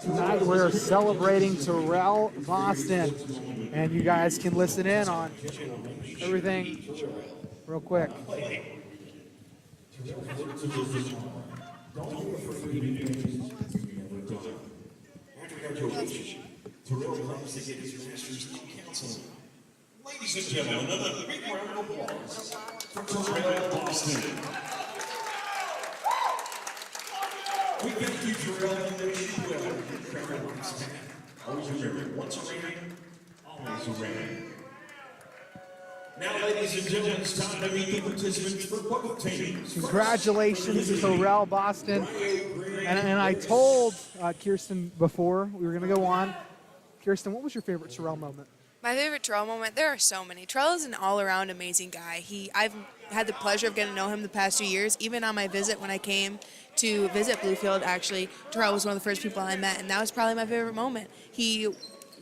Tonight we're celebrating Tyrell, Boston, and you guys can listen in on everything real quick. Ladies and gentlemen, another big round of applause for Tyrell, Boston. We thank you, Tyrell, and wish you well in your travel lives. Always remember, once a rain, always a rain. Now, ladies and gentlemen, it's time to meet the participants for both teams. Congratulations, Tyrell, Boston. And I told Kirsten before we were going to go on. Kirsten, what was your favorite Tyrell moment? My favorite Tyrell moment, there are so many. Tyrell is an all-around amazing guy. I've had the pleasure of getting to know him the past 2 years. Even on my visit when I came to visit Bluefield, actually, Tyrell was one of the first people I met, and that was probably my favorite moment. He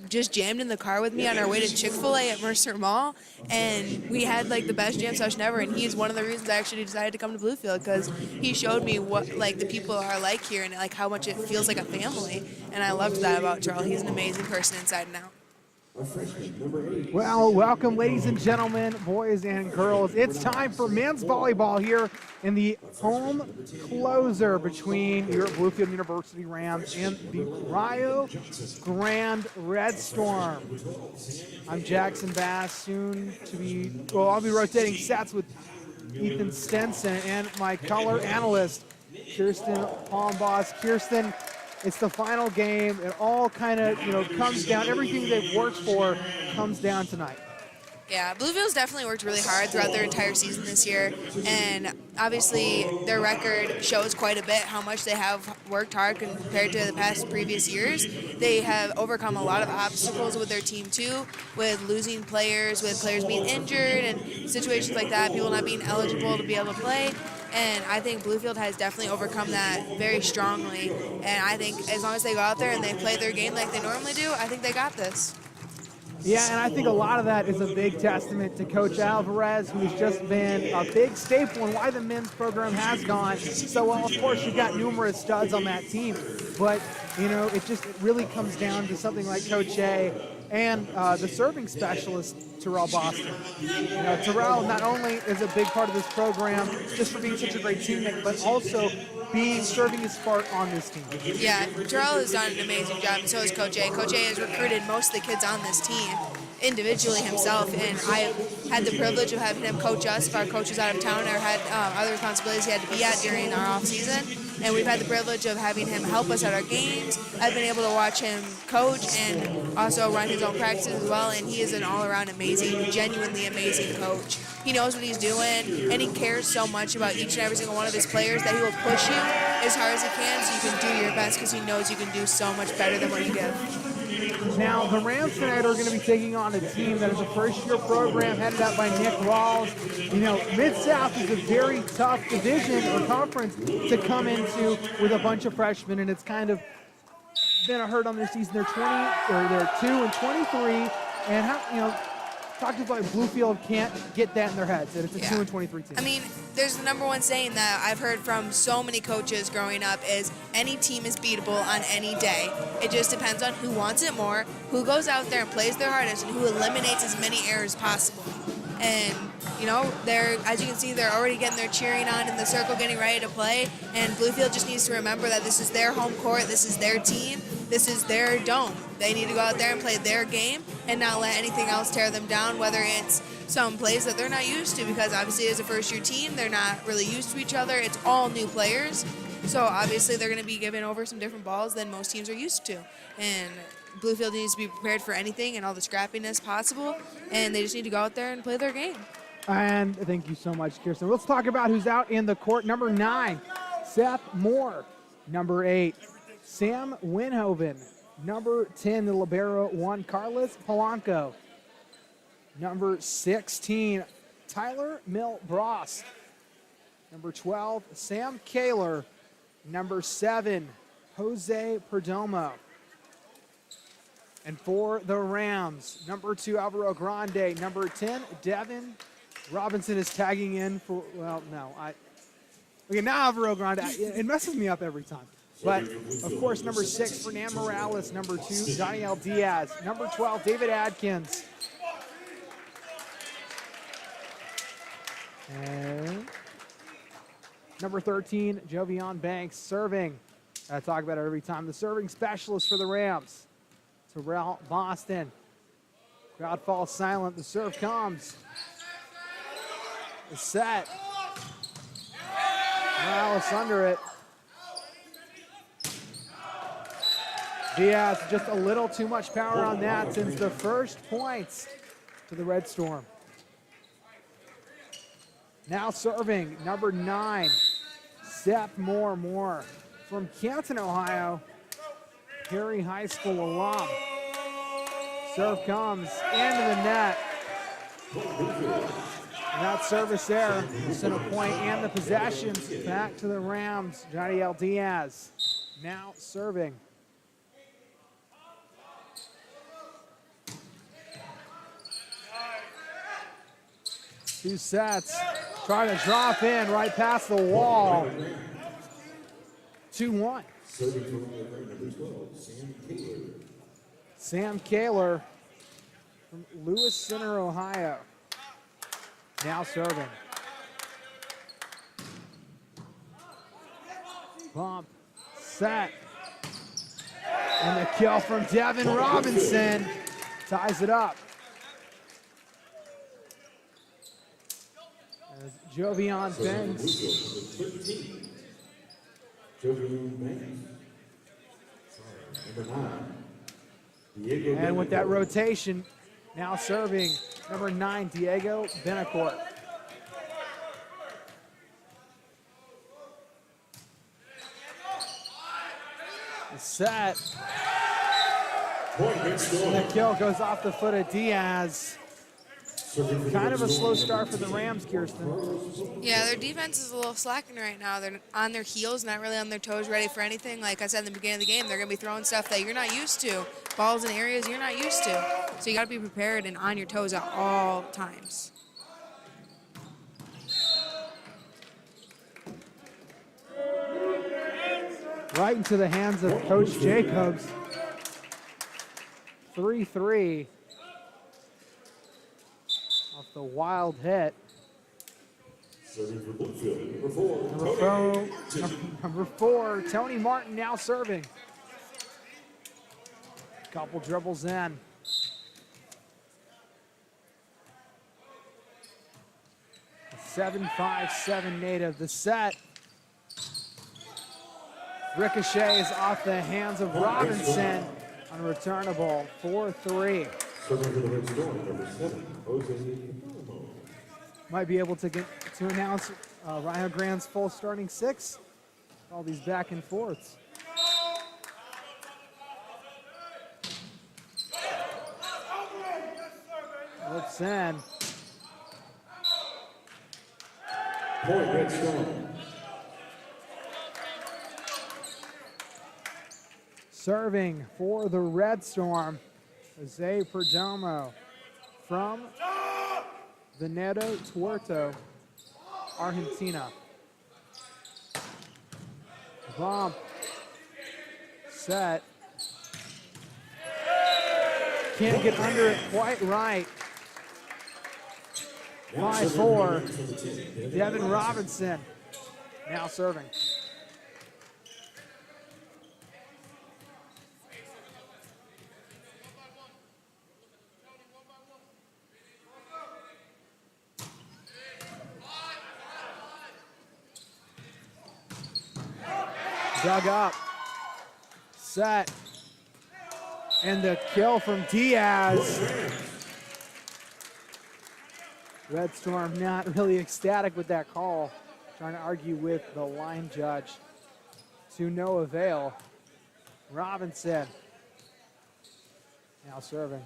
just jammed in the car with me on our way to Chick-fil-A at Mercer Mall, and we had like the best jam session ever. And he is one of the reasons I actually decided to come to Bluefield, because he showed me what like the people are like here and like how much it feels like a family. And I loved that about Tyrell. He's an amazing person inside and out. Well, welcome, ladies and gentlemen, boys and girls. It's time for men's volleyball here in the home closer between your Bluefield University Rams and the Rio Grande Red Storm. I'm Jackson Bass, soon to be, well, I'll be rotating sets with Ethan Stenson and my color analyst, Kirsten Palmboss. Kirsten, it's the final game. It all kind of, comes down. Everything they've worked for comes down tonight. Yeah, Bluefield's definitely worked really hard throughout their entire season this year, and obviously their record shows quite a bit how much they have worked hard compared to the past previous years. They have overcome a lot of obstacles with their team too, with losing players, with players being injured and situations like that, people not being eligible to be able to play. And I think Bluefield has definitely overcome that very strongly. And I think as long as they go out there and they play their game like they normally do, I think they got this. Yeah, and I think a lot of that is a big testament to Coach Alvarez, who's just been a big staple in why the men's program has gone so well. Of course, you've got numerous studs on that team, but, it really comes down to something like Coach A and the serving specialist, Tyrell Boston. Tyrell not only is a big part of this program just for being such a great teammate, but also serving his part on this team. Yeah, Tyrell has done an amazing job, and so has Coach A. Coach A has recruited most of the kids on this team individually himself, and I had the privilege of having him coach us if our coach was out of town or had other responsibilities he had to be at during our off season. And we've had the privilege of having him help us at our games. I've been able to watch him coach and also run his own practices as well, and he is an all-around amazing, genuinely amazing coach. He knows what he's doing, and he cares so much about each and every single one of his players that he will push you as hard as he can so you can do your best, because he knows you can do so much better than what you give. Now, the Rams tonight are going to be taking on a team that is a first-year program headed up by Nick Rawls. Mid-South is a very tough division or conference to come into with a bunch of freshmen, and it's kind of been a hurt on their season. They're 2-23, and talk to us about Bluefield can't get that in their heads, that it's a 2-23 team. I mean, there's the number one saying that I've heard from so many coaches growing up is any team is beatable on any day. It just depends on who wants it more, who goes out there and plays their hardest, and who eliminates as many errors possible. And, as you can see, they're already getting their cheering on in the circle, getting ready to play. And Bluefield just needs to remember that this is their home court, this is their team, this is their dome. They need to go out there and play their game and not let anything else tear them down, whether it's some plays that they're not used to, because obviously as a first-year team, they're not really used to each other. It's all new players. So obviously they're going to be given over some different balls than most teams are used to. And Bluefield needs to be prepared for anything and all the scrappiness possible, and they just need to go out there and play their game. And thank you so much, Kirsten. Let's talk about who's out in the court. Number 9, Seth Moore. Number 8, Sam Winhoven. Number 10, the libero, Juan Carlos Polanco. Number 16, Tyler Milbross. Number 12, Sam Kaler. Number 7, Jose Perdomo. And for the Rams, number 2, Alvaro Grande. Number 10, Devin Robinson is tagging in for, well, no. Okay, now Alvaro Grande. It messes me up every time. But, of course, number 6, Fernand Morales. Number 2, Daniel Diaz. Number 12, David Adkins. And number 13, Jovion Banks serving. I talk about it every time. The serving specialist for the Rams. Tyrell Boston. Crowd falls silent. The serve comes. The set. Morales under it. Diaz just a little too much power on that, sends the first points to the Red Storm. Now serving, number 9, Seth Moore from Canton, Ohio, Perry High School alum. Serve comes into the net. And that service there will send a point and the possessions back to the Rams. Jadiel Diaz now serving. Two sets, trying to drop in right past the wall. 2-1. Sam Kaler from Lewis Center, Ohio. Now serving. Bump, set. And the kill from Devin Robinson ties it up. As Jovion Banks. And with that rotation, now serving number 9, Diego Benacourt. The set. And the kill goes off the foot of Diaz. Kind of a slow start for the Rams, Kirsten. Yeah, their defense is a little slacking right now. They're on their heels, not really on their toes, ready for anything. Like I said in the beginning of the game, they're going to be throwing stuff that you're not used to, balls in areas you're not used to. So you got to be prepared and on your toes at all times. Right into the hands of Coach Jacobs. 3-3. Off the wild hit. Number four, Tony Martin now serving. Couple dribbles in. A 7-5-7 native. The set. Ricochets off the hands of Robinson. Unreturnable. 4-3. Might be able to get to announce Rio Grande's full starting 6. All these back and forths. Looks in. Point Red Storm. Serving for the Red Storm, Jose Perdomo from Veneto Tuerto, Argentina. Bump, set. Can't get under it quite right. 5-4, Devin Robinson now serving. Dug up, set, and the kill from Diaz. Red Storm not really ecstatic with that call, trying to argue with the line judge to no avail. Robinson now serving.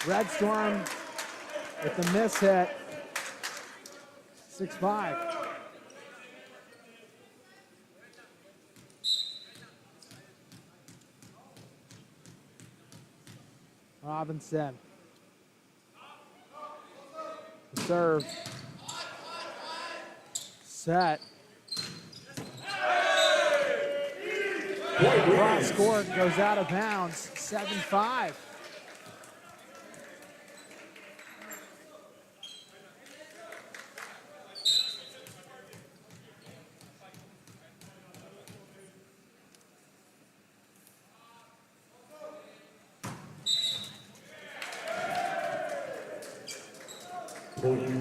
Red Storm with the miss hit, 6-5. Robinson. Serve. Set. Cross court goes out of bounds. 7-5.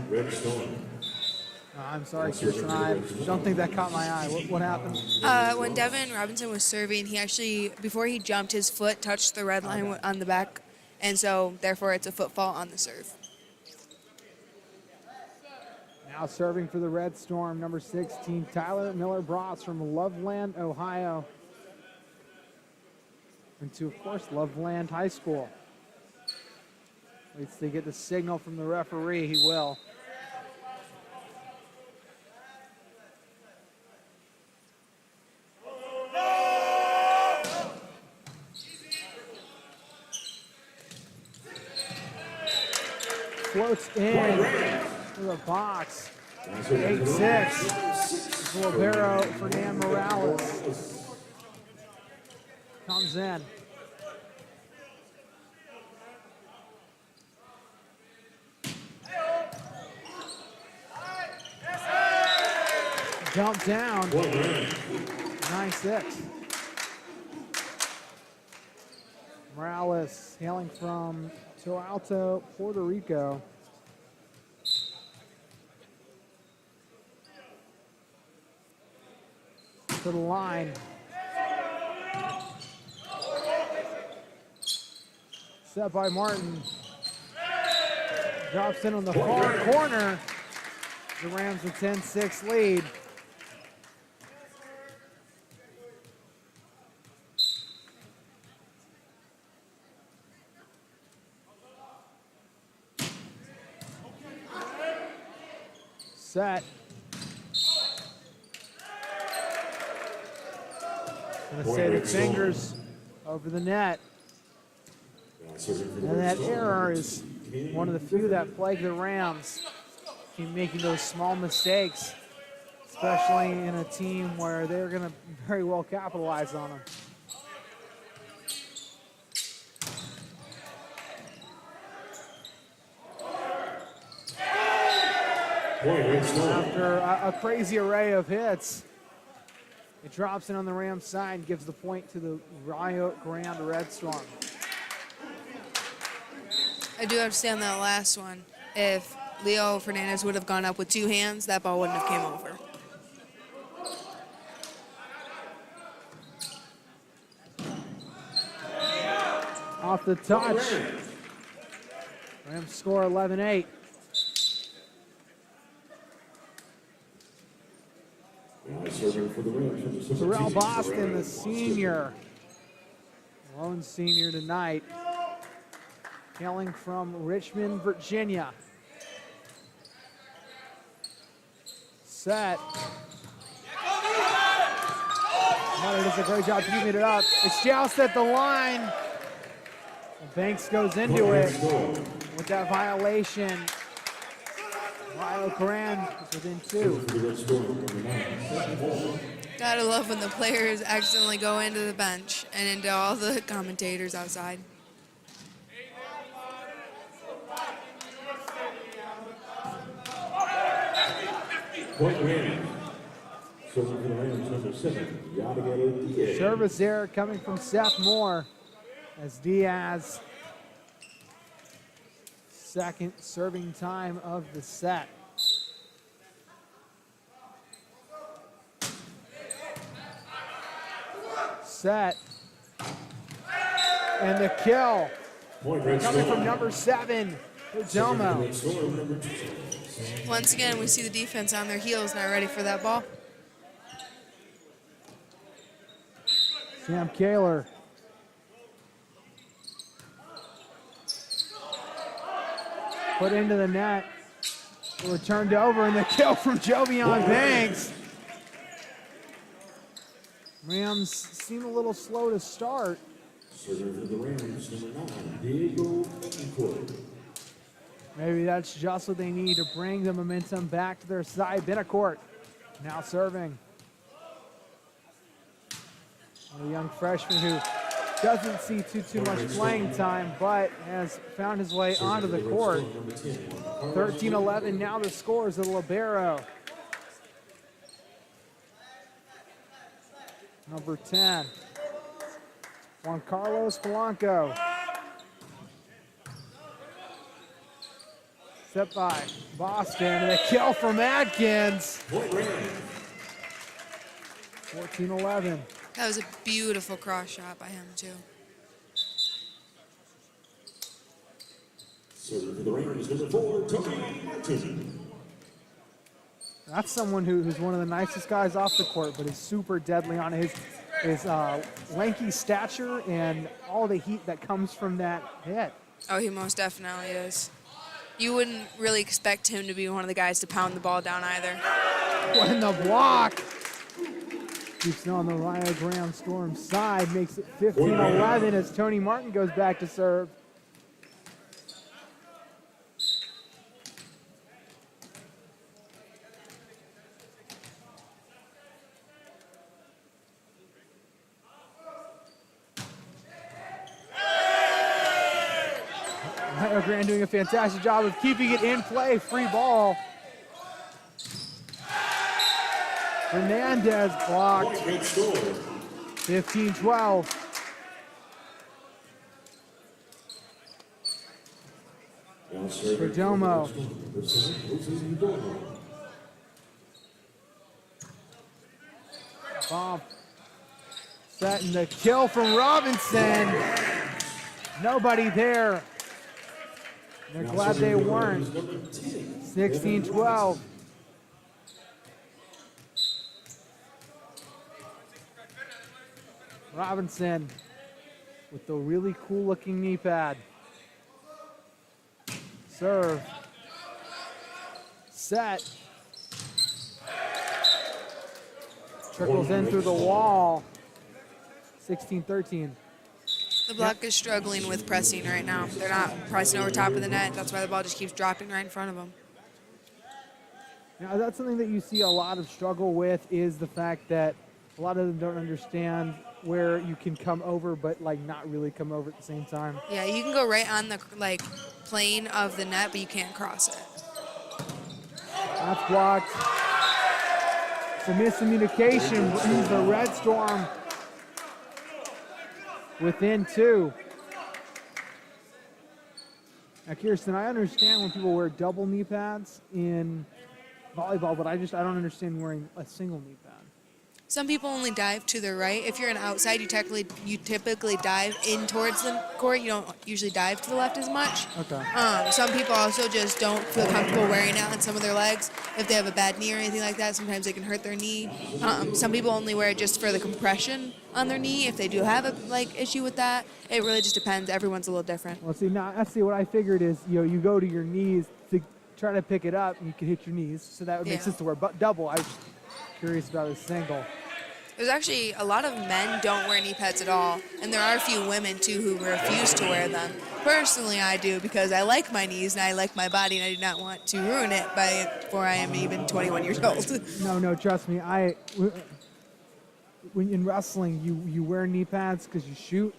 Red Storm. I'm sorry, Kirsten. I don't think that caught my eye. What happened? When Devin Robinson was serving, he actually, before he jumped, his foot touched the red line on the back, and so therefore it's a foot fault on the serve. Now serving for the Red Storm, number 16, Tyler Miller-Bross from Loveland, Ohio. And to, of course, Loveland High School. Waits to get the signal from the referee. He will. Floats in to the box. 8-6. Libero Fernan Morales comes in. Jump down. 9-6. Morales hailing from Toalto, Puerto Rico. To the line. Set by Martin. Drops in on the far corner. The Rams with 10-6 lead. Set. Gonna say the fingers over the net. And that error is one of the few that plague the Rams. Keep making those small mistakes, especially in a team where they're gonna very well capitalize on them. After a crazy array of hits, it drops in on the Rams side and gives the point to the Rio Grande Red Storm. I do have to say on that last one, if Leo Fernandez would have gone up with two hands, that ball wouldn't have came over. Off the touch. Rams score 11-8. Tyrell Boston, the senior. Lone senior tonight. Hailing from Richmond, Virginia. Set. Mother does a great job keeping it up. It's joust at the line. Banks goes into it with that violation. Rio Grande is within two. Gotta love when the players accidentally go into the bench and into all the commentators outside. Service error coming from Seth Moore as Diaz. Second serving time of the set. Set. And the kill. Coming from number 7, Domo. Once again, we see the defense on their heels, not ready for that ball. Sam Kaler. Put into the net. Returned over, and the kill from Jovion Banks. Rams seem a little slow to start. Serving for the Rams, number 9, Diego Betancourt. Maybe that's just what they need to bring the momentum back to their side. Betancourt now serving. A young freshman who doesn't see too much playing time, but has found his way onto the court. 13-11 now the scores of the libero. Number 10, Juan Carlos Polanco. Set by Boston, and a kill from Adkins. 14-11. That was a beautiful cross shot by him, too. Serving for the Rams, number 4, Tony Martin. That's someone who's one of the nicest guys off the court, but is super deadly on his lanky stature and all the heat that comes from that hit. Oh, he most definitely is. You wouldn't really expect him to be one of the guys to pound the ball down either. When the block keeps it on the Rio Grande Storm side, makes it 15-11 as Tony Martin goes back to serve. Rio Grande doing a fantastic job of keeping it in play. Free ball. Hernandez blocked. 15-12. Perdomo. Bomb. Setting the kill from Robinson. Nobody there. They're glad they weren't. 16-12. Robinson with the really cool looking knee pad. Serve. Set. Trickles in through the wall. 16-13. The block is struggling with pressing right now. They're not pressing over top of the net. That's why the ball just keeps dropping right in front of them. Now, that's something that you see a lot of struggle with, is the fact that a lot of them don't understand where you can come over, but like not really come over at the same time. Yeah, you can go right on the plane of the net, but you can't cross it. That's blocked. Some miscommunication brings the Red Storm within 2. Now, Kirsten, I understand when people wear double knee pads in volleyball, but I don't understand wearing a single knee pad. Some people only dive to the right. If you're an outside, you typically dive in towards the court. You don't usually dive to the left as much. Okay. Some people also just don't feel comfortable wearing it on some of their legs. If they have a bad knee or anything like that, sometimes they can hurt their knee. Some people only wear it just for the compression on their knee. If they do have a issue with that, it really just depends. Everyone's a little different. Well, see, now what I figured is, you go to your knees to try to pick it up, and you can hit your knees, so that would make sense to wear double. I was curious about a single. There's actually a lot of men don't wear knee pads at all, and there are a few women too who refuse to wear them. Personally, I do, because I like my knees and I like my body, and I do not want to ruin it before I am even 21 years old. No, trust me. When in wrestling, you wear knee pads because you shoot,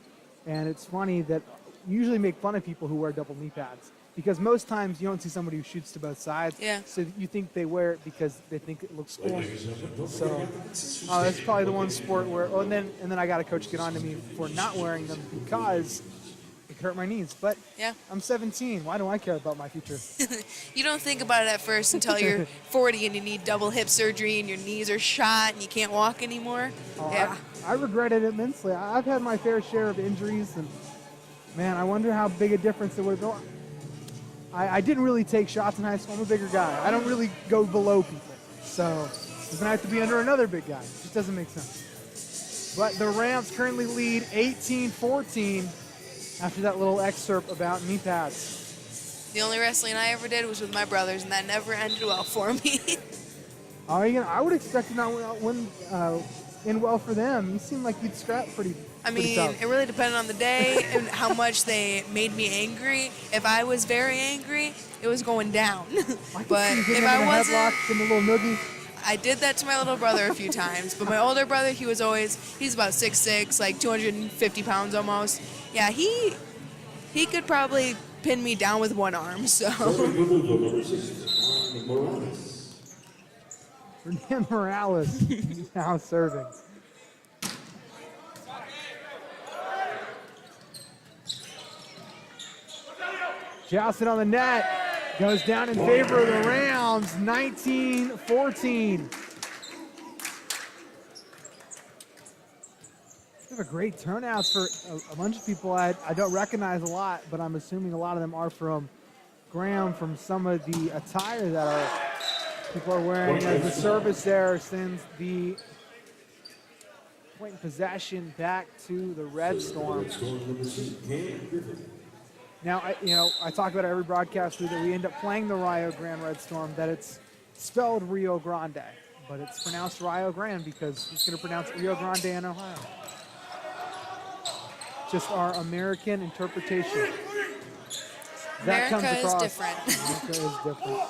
and it's funny that you usually make fun of people who wear double knee pads, because most times you don't see somebody who shoots to both sides. Yeah. So you think they wear it because they think it looks cool. So that's probably the one sport where. Oh, and then I got a coach get on to me for not wearing them because it hurt my knees. But Yeah. I'm 17. Why do I care about my future? You don't think about it at first until you're 40 and you need double hip surgery and your knees are shot and you can't walk anymore. Yeah. I regret it immensely. I've had my fair share of injuries, and man, I wonder how big a difference it would have been. I didn't really take shots in high school. I'm a bigger guy. I don't really go below people. So I'm going to have to be under another big guy. It just doesn't make sense. But the Rams currently lead 18-14 after that little excerpt about knee pads. The only wrestling I ever did was with my brothers, and that never ended well for me. I would expect to not end well for them. You seem like you'd scrap pretty I Pretty mean, tough. it really depended on the day and how much they made me angry. If I was very angry, it was going down. I can But see you getting if into I the wasn't, headlocks and the little noogie. I did that to my little brother a few times. But my older brother, he's about 6'6", like 250 pounds almost. Yeah, he could probably pin me down with one arm. So Fernand Morales now serving. Jousting on the net. Goes down in favor of the Rams, 19-14. We have a great turnout for a bunch of people I don't recognize a lot, but I'm assuming a lot of them are from Graham, from some of the attire that people are wearing as the service there sends the point in possession back to the Red Storm. Now, I talk about every broadcast that we end up playing the Rio Grande Red Storm, that it's spelled Rio Grande, but it's pronounced Rio Grande because who's going to pronounce Rio Grande in Ohio? Just our American interpretation. That comes America is across. different. America is different.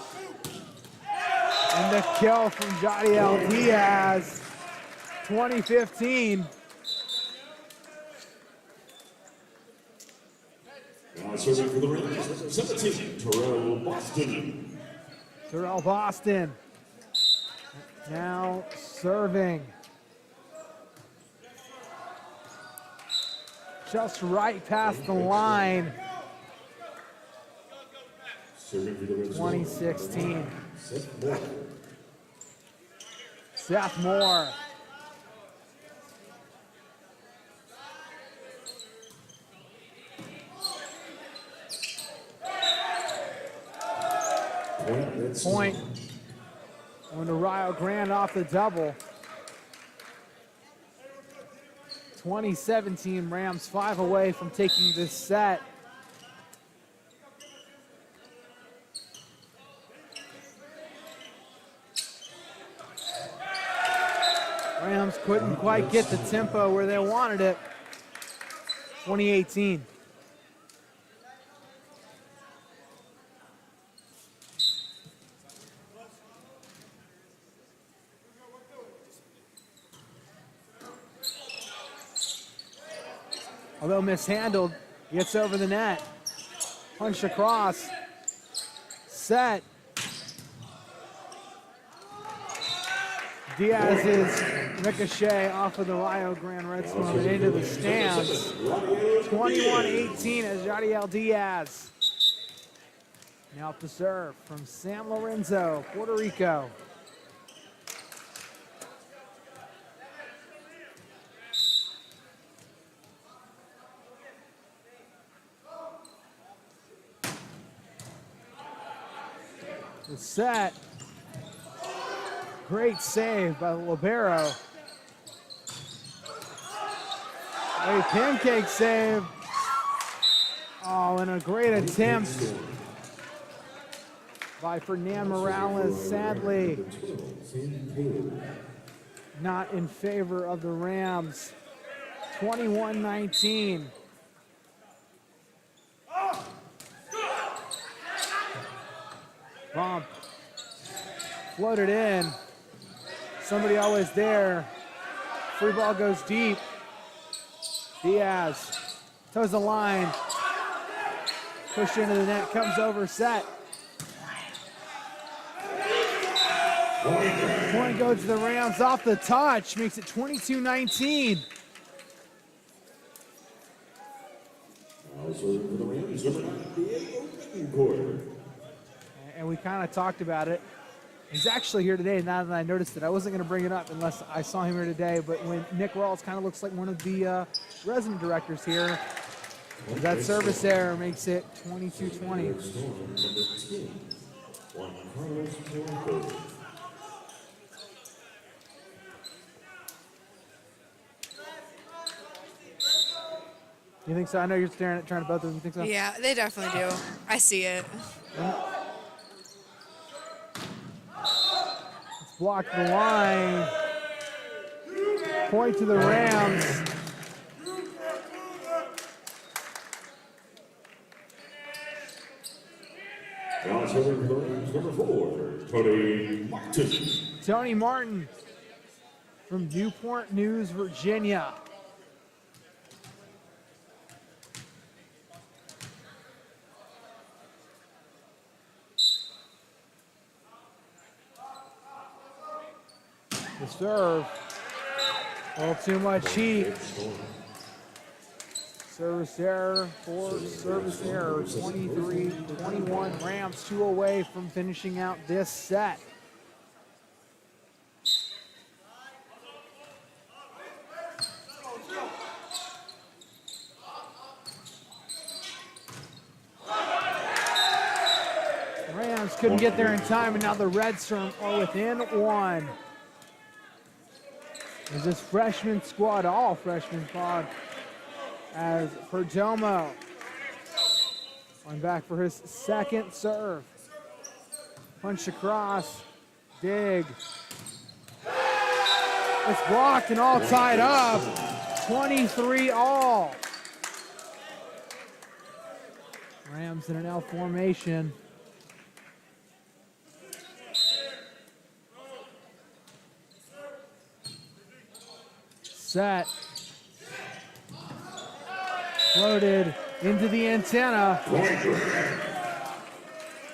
And the kill from Jadiel Diaz, 2015. Now serving for the Rams, 17, Tyrell Boston. Tyrell Boston now serving. Just right past the line. Serving for the Rams, 2016. Seth Moore. Seth Moore. Point. Going to Rio Grande off the double. 2017 Rams 5 away from taking this set. Rams couldn't quite get the tempo where they wanted it. 2018. Although mishandled, gets over the net. Punch across. Set. Diaz's ricochet off of the Rio Grande Red Storm and into the stands. 21-18 as Jadiel Diaz. Now up to serve from San Lorenzo, Puerto Rico. The set. Great save by the libero. A pancake save. Oh, and a great attempt by Fernand Morales. Sadly, not in favor of the Rams. 21-19. Bump. Floated in. Somebody always there. Free ball goes deep. Diaz toes the line. Pushed into the net, comes over, set. Point goes to the Rams off the touch, makes it 22-19. And we kind of talked about it. He's actually here today. Now that I noticed it, I wasn't going to bring it up unless I saw him here today. But when Nick Rawls kind of looks like one of the resident directors here, that service there makes it 22-20. You think so? I know you're staring at trying to both of them. You think so? Yeah, they definitely do. I see it. It's blocked the line. Point to the Rams. Now serving number 4, Tony Martin. Tony Martin from Newport News, Virginia. The serve, a little too much heat. Service error, forced service error, 23-21. Rams 2 away from finishing out this set. Rams couldn't get there in time, and now the Reds are within 1. Is this freshman squad, all freshman squad, as Perdomo on back for his second serve. Punch across, dig. It's blocked and all tied up. 23 all. Rams in an L formation. Set. Floated into the antenna.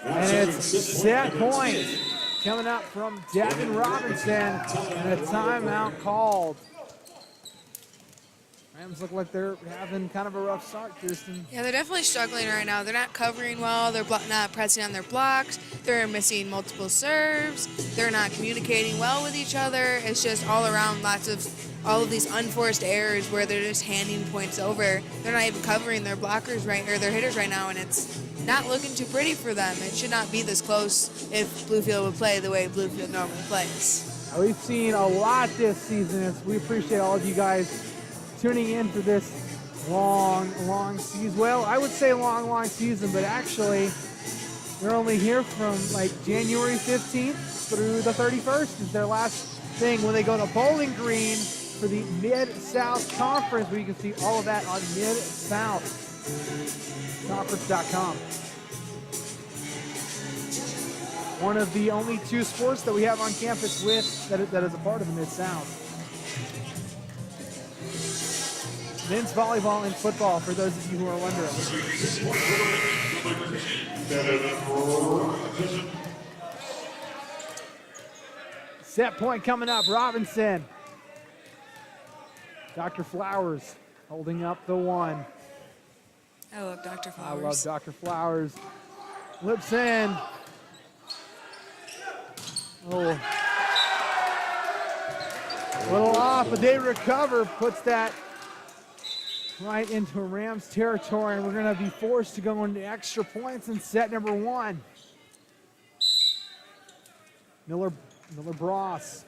And it's set point coming up from Devin Robinson, and a timeout called. Rams look like they're having kind of a rough start, Kirsten. Yeah, they're definitely struggling right now. They're not covering well. They're not pressing on their blocks. They're missing multiple serves. They're not communicating well with each other. It's just all around all of these unforced errors where they're just handing points over. They're not even covering their blockers or their hitters right now, and it's not looking too pretty for them. It should not be this close if Bluefield would play the way Bluefield normally plays. We've seen a lot this season. We appreciate all of you guys tuning in for this long season. Well, I would say long season, but actually they're only here from like January 15th through the 31st is their last thing when they go to Bowling Green for the Mid-South Conference, where you can see all of that on midsouthconference.com. One of the only 2 sports that we have on campus that is a part of the Mid-South. Men's volleyball and football, for those of you who are wondering. Set point coming up, Robinson. Dr. Flowers holding up the 1. I love Dr. Flowers. I love Dr. Flowers. Lips in. Oh. A little off, but they recover, puts that right into Rams territory, and we're going to be forced to go into extra points in set number 1. Miller Bross.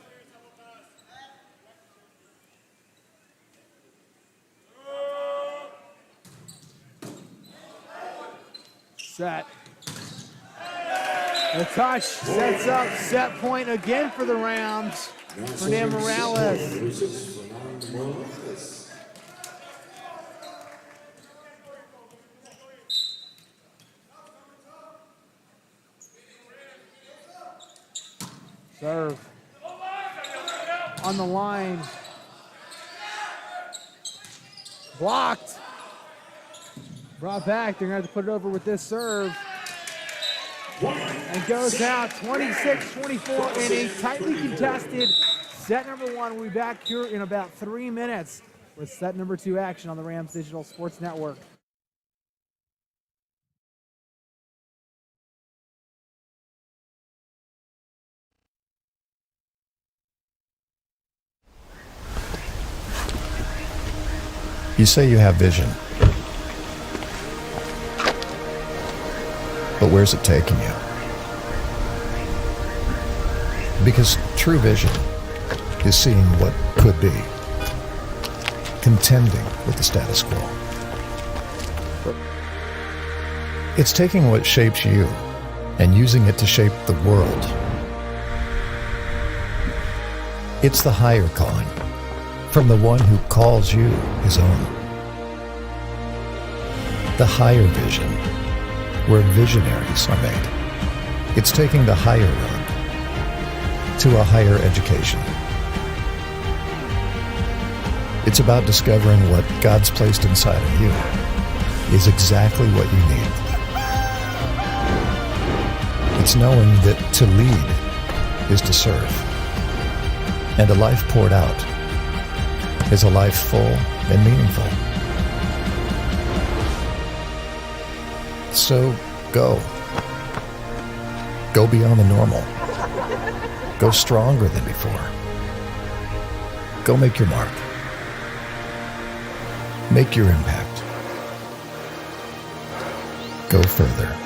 Set. The touch sets up set point again for the Rams. Fernand Morales. Serve. On the line. Blocked. Brought back. They're going to have to put it over with this serve. And goes out 26-24 in a tightly contested set number 1. We'll be back here in about 3 minutes with set number 2 action on the Rams Digital Sports Network. You say you have vision. But where's it taking you? Because true vision is seeing what could be, contending with the status quo. It's taking what shapes you and using it to shape the world. It's the higher calling from the one who calls you his own. The higher vision, where visionaries are made. It's taking the higher road to a higher education. It's about discovering what God's placed inside of you is exactly what you need. It's knowing that to lead is to serve. And a life poured out is a life full and meaningful. So go. Go beyond the normal. Go stronger than before. Go make your mark. Make your impact. Go further.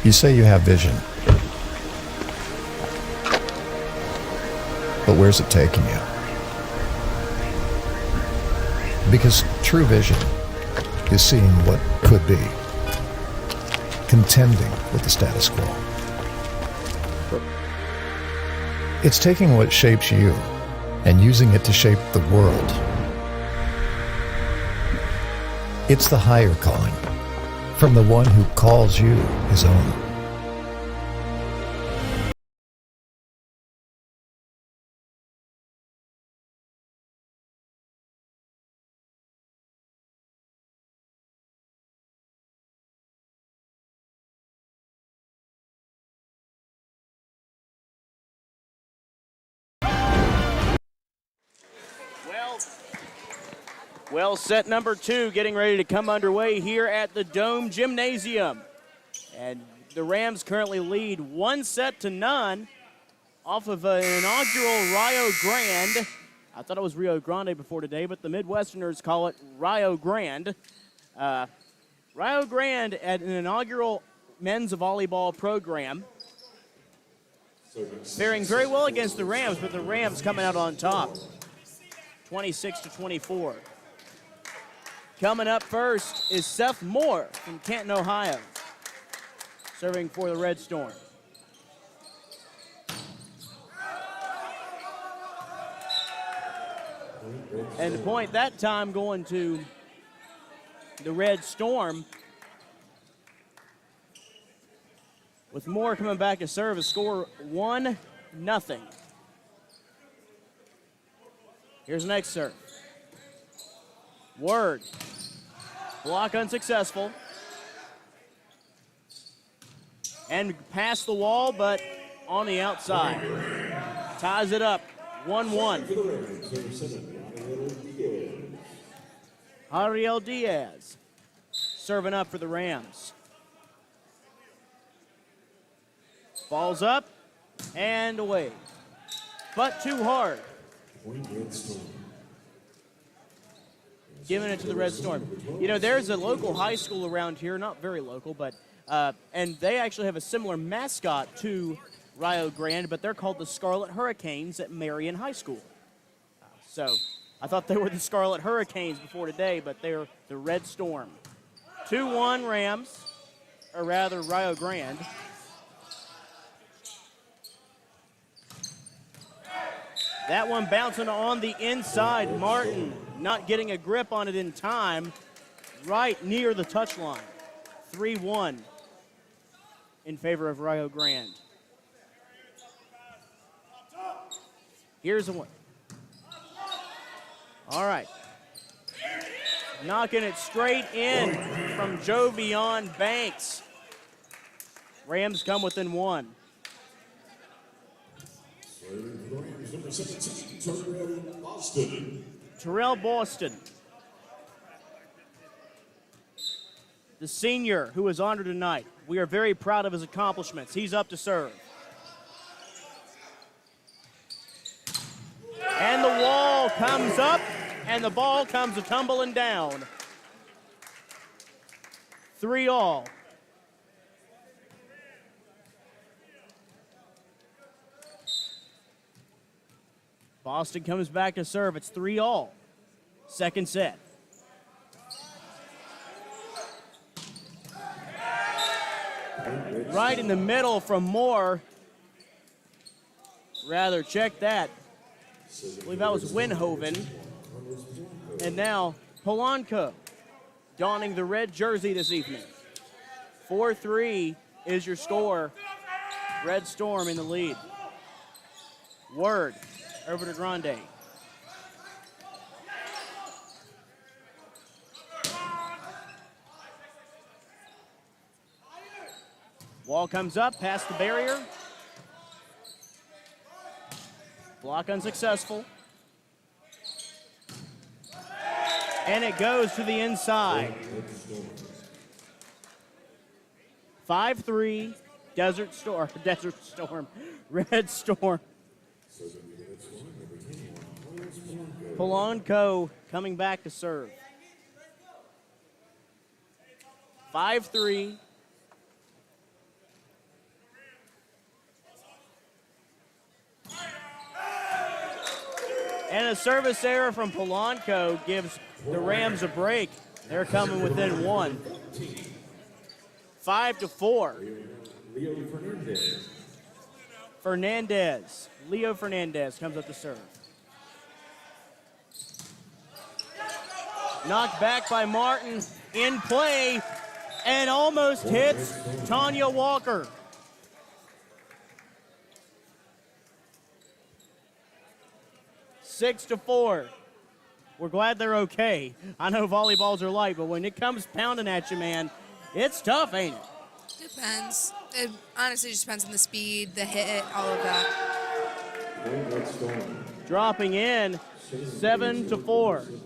You say you have vision, but where's it taking you? Because true vision is seeing what could be, contending with the status quo. It's taking what shapes you and using it to shape the world. It's the higher calling from the one who calls you his own. Well, set number 2 getting ready to come underway here at the Dome Gymnasium. And the Rams currently lead 1-0 off of an inaugural Rio Grande. I thought it was Rio Grande before today, but the Midwesterners call it Rio Grande. Rio Grande at an inaugural men's volleyball program. Faring very well against the Rams, but the Rams coming out on top, 26-24. Coming up first is Seth Moore from Canton, Ohio, serving for the Red Storm. And the point that time going to the Red Storm, with Moore coming back to serve, a score 1-0. Here's the next serve. Word. Block unsuccessful. And past the wall, but on the outside. Ties it up, 1-1. Ariel Diaz serving up for the Rams. Falls up and away. But too hard. Giving it to the Red Storm. You know, there's a local high school around here, not very local, but and they actually have a similar mascot to Rio Grande, but they're called the Scarlet Hurricanes at Marion High School. So I thought they were the Scarlet Hurricanes before today, but they're the Red Storm. 2-1 Rams, or rather Rio Grande. That one bouncing on the inside. Martin not getting a grip on it in time, right near the touchline. 3-1 in favor of Rio Grande. Here's the one. All right. Knocking it straight in from Jovion Banks. Rams come within one. Tyrell Boston, the senior who is honored tonight. We are very proud of his accomplishments. He's up to serve. And the wall comes up, and the ball comes tumbling down. 3-all. Boston comes back to serve. It's 3-all. Second set. Right in the middle from Moore. Rather, check that. I believe that was Winhoven. And now Polanco donning the red jersey this evening. 4-3 is your score. Red Storm in the lead. Word over to Grande. Wall comes up, past the barrier. Block unsuccessful. And it goes to the inside. 5-3, Desert Storm, Red Storm. Polanco coming back to serve. 5-3. And a service error from Polanco gives the Rams a break. They're coming within one. 5-4. Leo Fernandez comes up to serve. Knocked back by Martin, in play, and almost hits Tanya Walker. 6-4. We're glad they're okay. I know volleyballs are light, but when it comes pounding at you, man, it's tough, ain't it? Depends. It honestly just depends on the speed, the hit, all of that. Dropping in 7-4.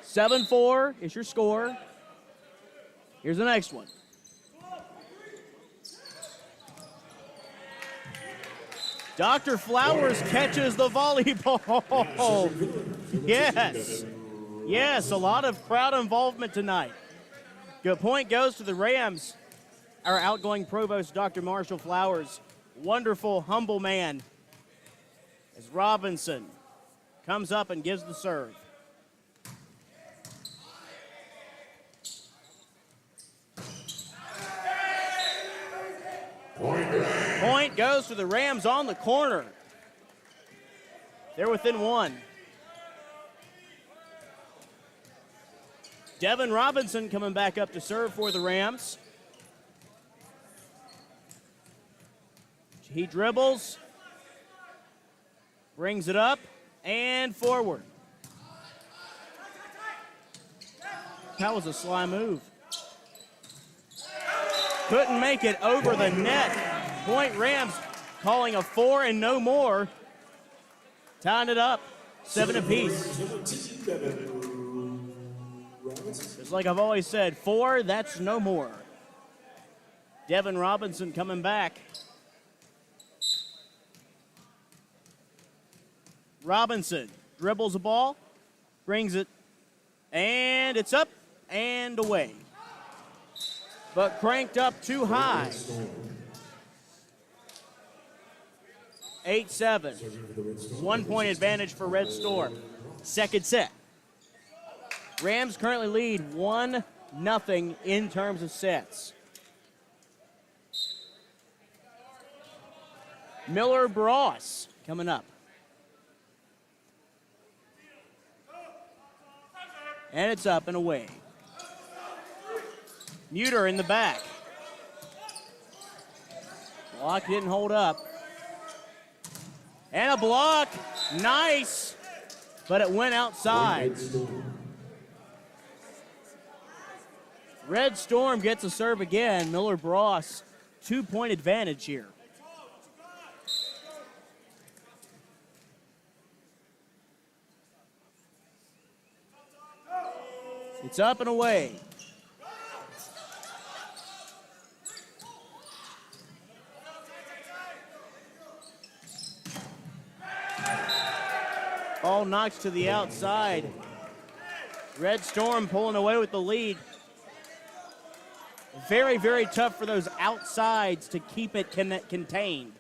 Seven-4 is your score. Here's the next one. Dr. Flowers catches the volleyball. Yes. Yes, a lot of crowd involvement tonight. Good point goes to the Rams. Our outgoing provost, Dr. Marshall Flowers. Wonderful, humble man. As Robinson comes up and gives the serve. Point goes to the Rams on the corner. They're within one. Devin Robinson coming back up to serve for the Rams. He dribbles, brings it up, and forward. That was a sly move. Couldn't make it over the net. Point Rams calling a 4 and no more. Tying it up, 7 apiece. Just like I've always said, 4, that's no more. Devin Robinson coming back. Robinson dribbles the ball, brings it, and it's up and away. But cranked up too high. 8-7. 1 point advantage for Red Storm. Second set. Rams currently lead 1-0 in terms of sets. Miller Bross coming up. And it's up and away. Muter in the back. Block didn't hold up. And a block. Nice. But it went outside. Red Storm gets a serve again. Miller Bross, 2-point advantage here. It's up and away. Ball knocks to the outside. Red Storm pulling away with the lead. Very, very tough for those outsides to keep it contained.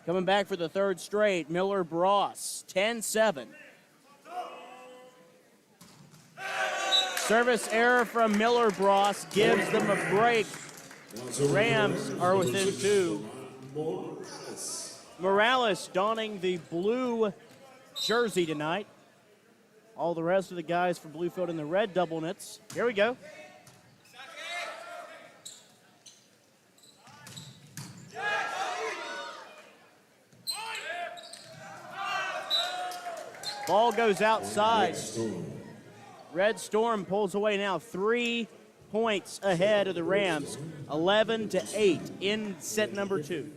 Coming back for the third straight, Miller Bross, 10-7. Service error from Miller Bros gives them a break. Rams are within 2. Morales donning the blue jersey tonight. All the rest of the guys from Bluefield in the red double knits. Here we go. Ball goes outside. Red Storm pulls away now, 3 points ahead of the Rams, 11-8 in set number 2.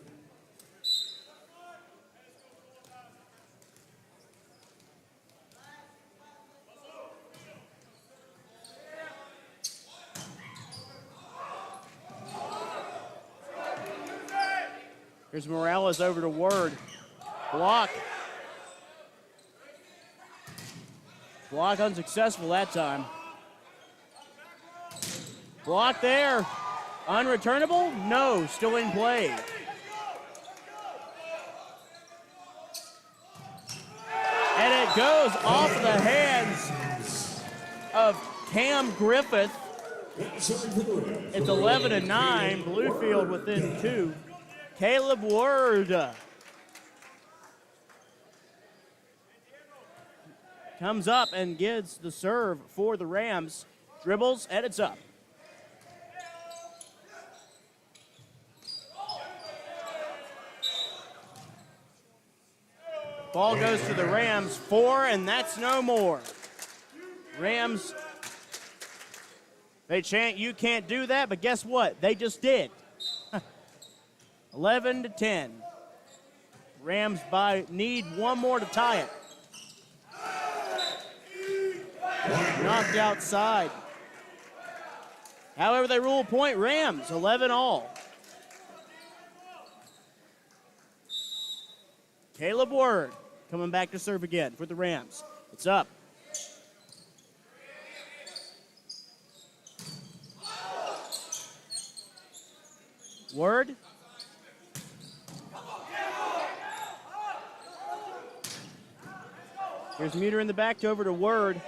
Here's Morales over to Word. Block. Block unsuccessful that time. Block there. Unreturnable? No, still in play. And it goes off the hands of Cam Griffith. It's 11-9. Bluefield within 2. Caleb Word comes up and gets the serve for the Rams. Dribbles, and it's up. Ball goes to the Rams, 4, and that's no more. Rams, they chant, "You can't do that," but guess what? They just did. 11-10. Rams need one more to tie it. Knocked outside. However, they rule point Rams, 11-all. Caleb Word coming back to serve again for the Rams. It's up. Word. Here's Muter in the back over to Word.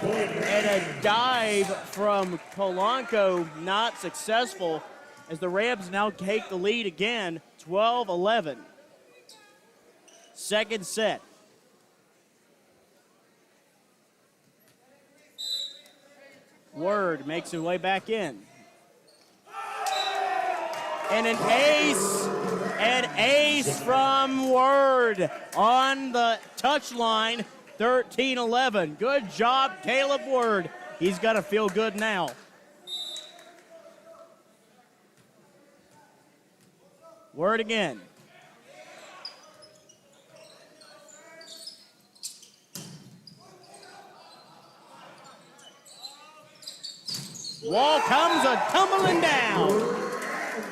And a dive from Polanco, not successful, as the Rams now take the lead again, 12-11. Second set. Word makes his way back in. And an ace from Word on the touchline. 13-11. Good job, Caleb Word. He's got to feel good now. Word again. Wall comes a-tumbling down.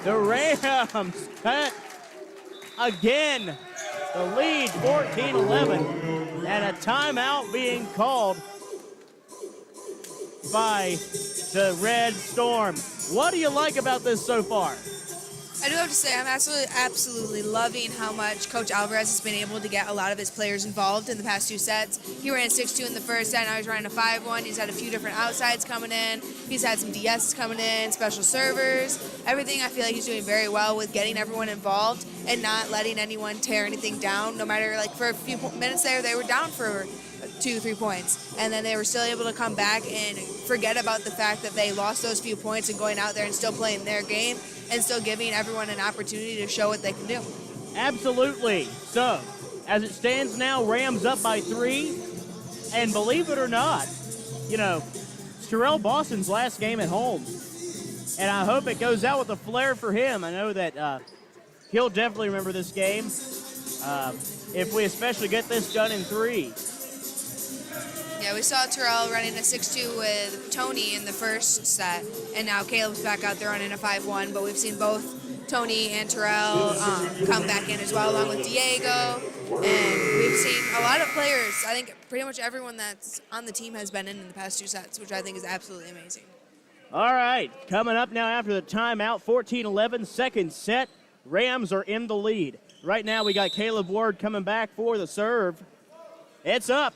The Rams cut again. The lead, 14-11, and a timeout being called by the Red Storm. What do you like about this so far? I do have to say I'm absolutely loving how much Coach Alvarez has been able to get a lot of his players involved in the past 2 sets. He ran 6-2 in the first set, now he's running a 5-1. He's had a few different outsides coming in. He's had some DSs coming in, special servers. Everything I feel like he's doing very well with getting everyone involved and not letting anyone tear anything down. No matter, like, for a few minutes there, they were down for 2-3 points, and then they were still able to come back and forget about the fact that they lost those few points and going out there and still playing their game and still giving everyone an opportunity to show what they can do. Absolutely. So, as it stands now, Rams up by 3, and believe it or not, you know, it's Tyrell Boston's last game at home, and I hope it goes out with a flair for him. I know that he'll definitely remember this game if we especially get this done in 3. Yeah, we saw Tyrell running a 6-2 with Tony in the first set, and now Caleb's back out there running a 5-1, but we've seen both Tony and Tyrell come back in as well, along with Diego, and we've seen a lot of players. I think pretty much everyone that's on the team has been in the past 2 sets, which I think is absolutely amazing. All right, coming up now after the timeout, 14-11, second set. Rams are in the lead. Right now we got Caleb Ward coming back for the serve. It's up.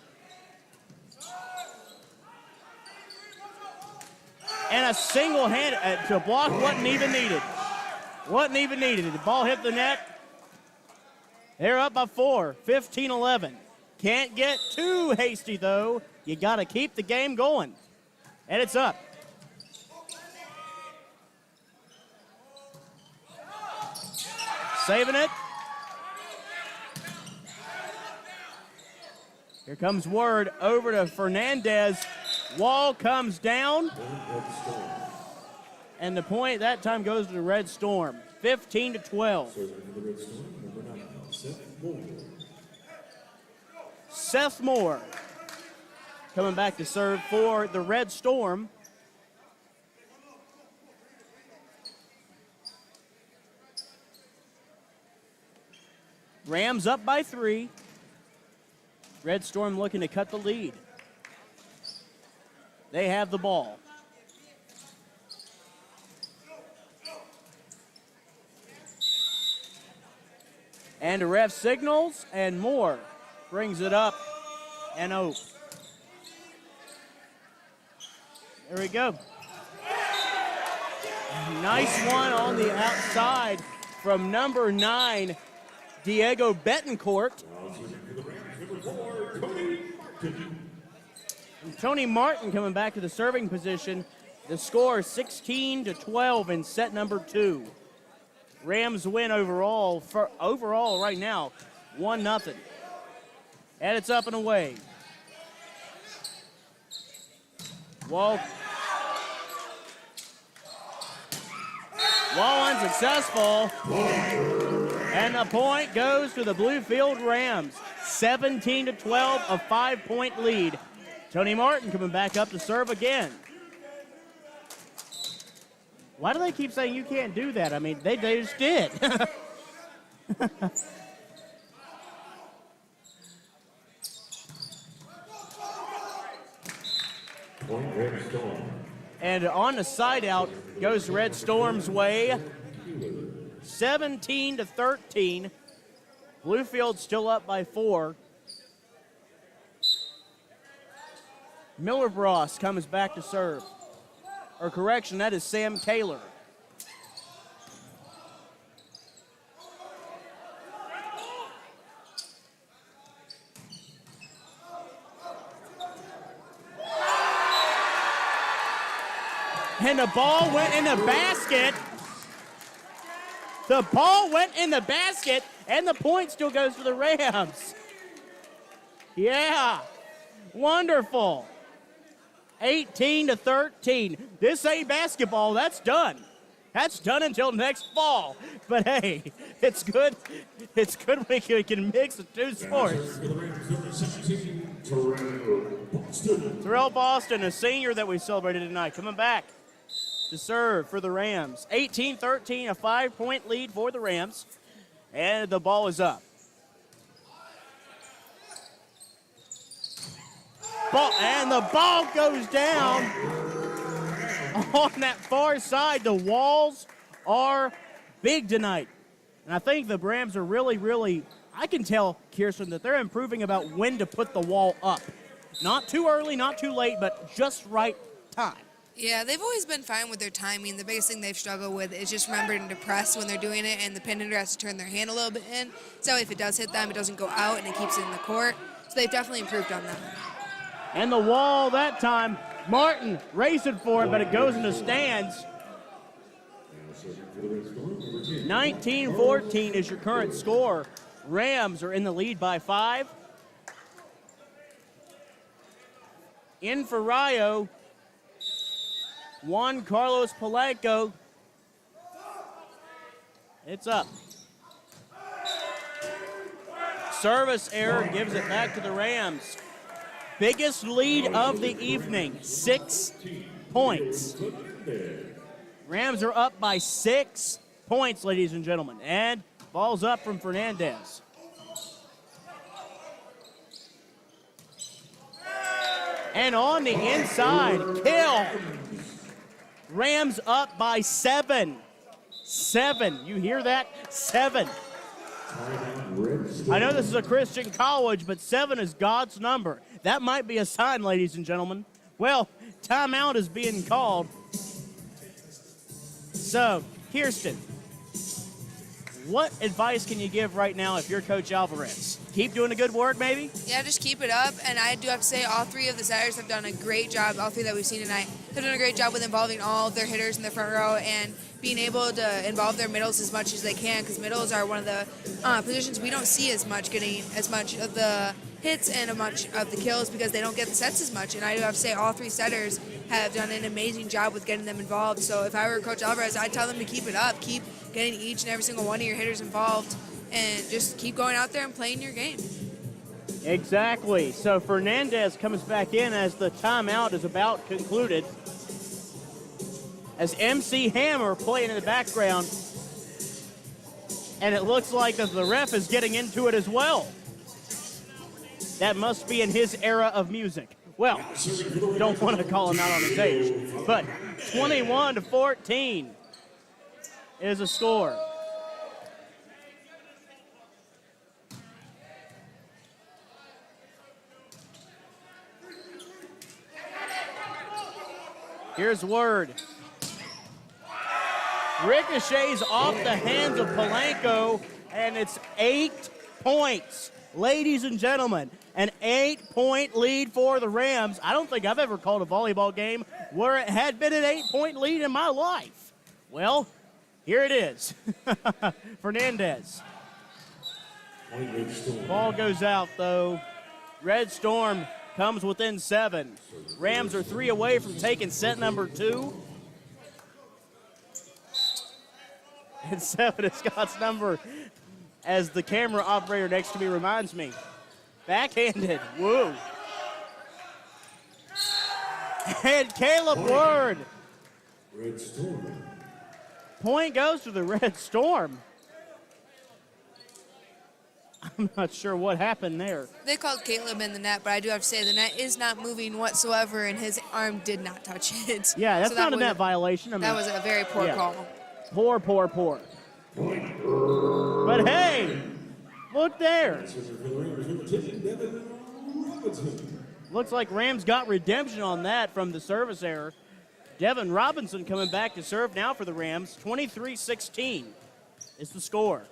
And a single hand to block wasn't even needed. Wasn't even needed. The ball hit the net. They're up by 4, 15-11. Can't get too hasty, though. You got to keep the game going. And it's up. Saving it. Here comes word over to Fernandez. Wall comes down. And the point that time goes to the Red Storm. 15-12. Seth Moore coming back to serve for the Red Storm. Rams up by 3. Red Storm looking to cut the lead. They have the ball. And the ref signals, and Moore brings it up and out. There we go. Nice one on the outside from number 9, Diego Betancourt. And Tony Martin coming back to the serving position. The score 16-12 in set number 2. Rams win overall right now, 1-0. And it's up and away. Wall unsuccessful. And the point goes to the Bluefield Rams. 17-12, a 5-point lead. Tony Martin coming back up to serve again. Why do they keep saying you can't do that? I mean, they just did. And on the side out goes Red Storm's way. 17-13. Bluefield still up by 4. Miller Bross comes back to serve. Or correction, that is Sam Kaler. And the ball went in the basket. The ball went in the basket, and the point still goes to the Rams. Yeah, wonderful. 18-13. This ain't basketball. That's done. That's done until next fall. But hey, it's good. It's good we can mix the two sports. Tyrell Boston, a senior that we celebrated tonight, coming back to serve for the Rams. 18-13, a 5-point lead for the Rams. And the ball is up. And the ball goes down on that far side. The walls are big tonight. And I think the Rams are really, I can tell, Kirsten, that they're improving about when to put the wall up. Not too early, not too late, but just right time. Yeah, they've always been fine with their timing. The biggest thing they've struggled with is just remembering to press when they're doing it, and the pin hitter has to turn their hand a little bit in. So if it does hit them, it doesn't go out, and it keeps it in the court. So they've definitely improved on that. And the wall that time, Martin racing for it, but it goes in the stands. 19-14 is your current score. Rams are in the lead by 5. In for Rayo, Juan Carlos Polanco. It's up. Service error gives it back to the Rams. Biggest lead of the evening, 6 points. Rams are up by 6 points, ladies and gentlemen. And ball's up from Fernandez. And on the inside, kill. Rams up by 7. 7. You hear that? 7. I know this is a Christian college, but 7 is God's number. That might be a sign, ladies and gentlemen. Well, timeout is being called. So, Kirsten, what advice can you give right now if you're Coach Alvarez? Keep doing the good work, maybe? Yeah, just keep it up. And I do have to say, all three of the setters have done a great job. All three that we've seen tonight have done a great job with involving all of their hitters in the front row and being able to involve their middles as much as they can, because middles are one of the positions we don't see as much, getting as much of the hits and as much of the kills because they don't get the sets as much. And I do have to say, all three setters have done an amazing job with getting them involved. So if I were Coach Alvarez, I'd tell them to keep it up, keep getting each and every single one of your hitters involved, and just keep going out there and playing your game. Exactly. So Fernandez comes back in as the timeout is about concluded. As MC Hammer playing in the background. And it looks like that the ref is getting into it as well. That must be in his era of music. Well, don't want to call him out on the stage. But 21-14 is the score. Here's word. Ricochets off the hands of Polanco, and it's 8 points. Ladies and gentlemen, an 8-point lead for the Rams. I don't think I've ever called a volleyball game where it had been an 8-point lead in my life. Well, here it is. Fernandez. Ball goes out, though. Red Storm comes within 7. Rams are 3 away from taking set number 2. And 7 is Scott's number, as the camera operator next to me reminds me. Backhanded. Woo. And Caleb Word. Red Storm. Point goes to the Red Storm. I'm not sure what happened there. They called Caleb in the net, but I do have to say the net is not moving whatsoever, and his arm did not touch it. Yeah, that's So not a net violation. I mean, That was a very poor call. Poor. But hey, look there. Looks like Rams got redemption on that from the service error. Devin Robinson coming back to serve now for the Rams. 23-16 is the score.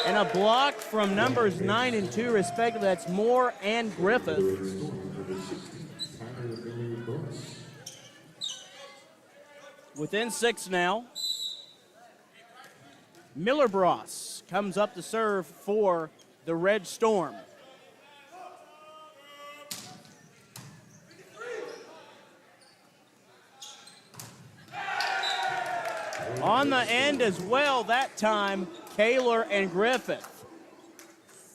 And a block from numbers 9 and 2, respectively. That's Moore and Griffith. Within 6 now. Miller Bros comes up to serve for the Red Storm. On the end as well that time, Kaler and Griffith.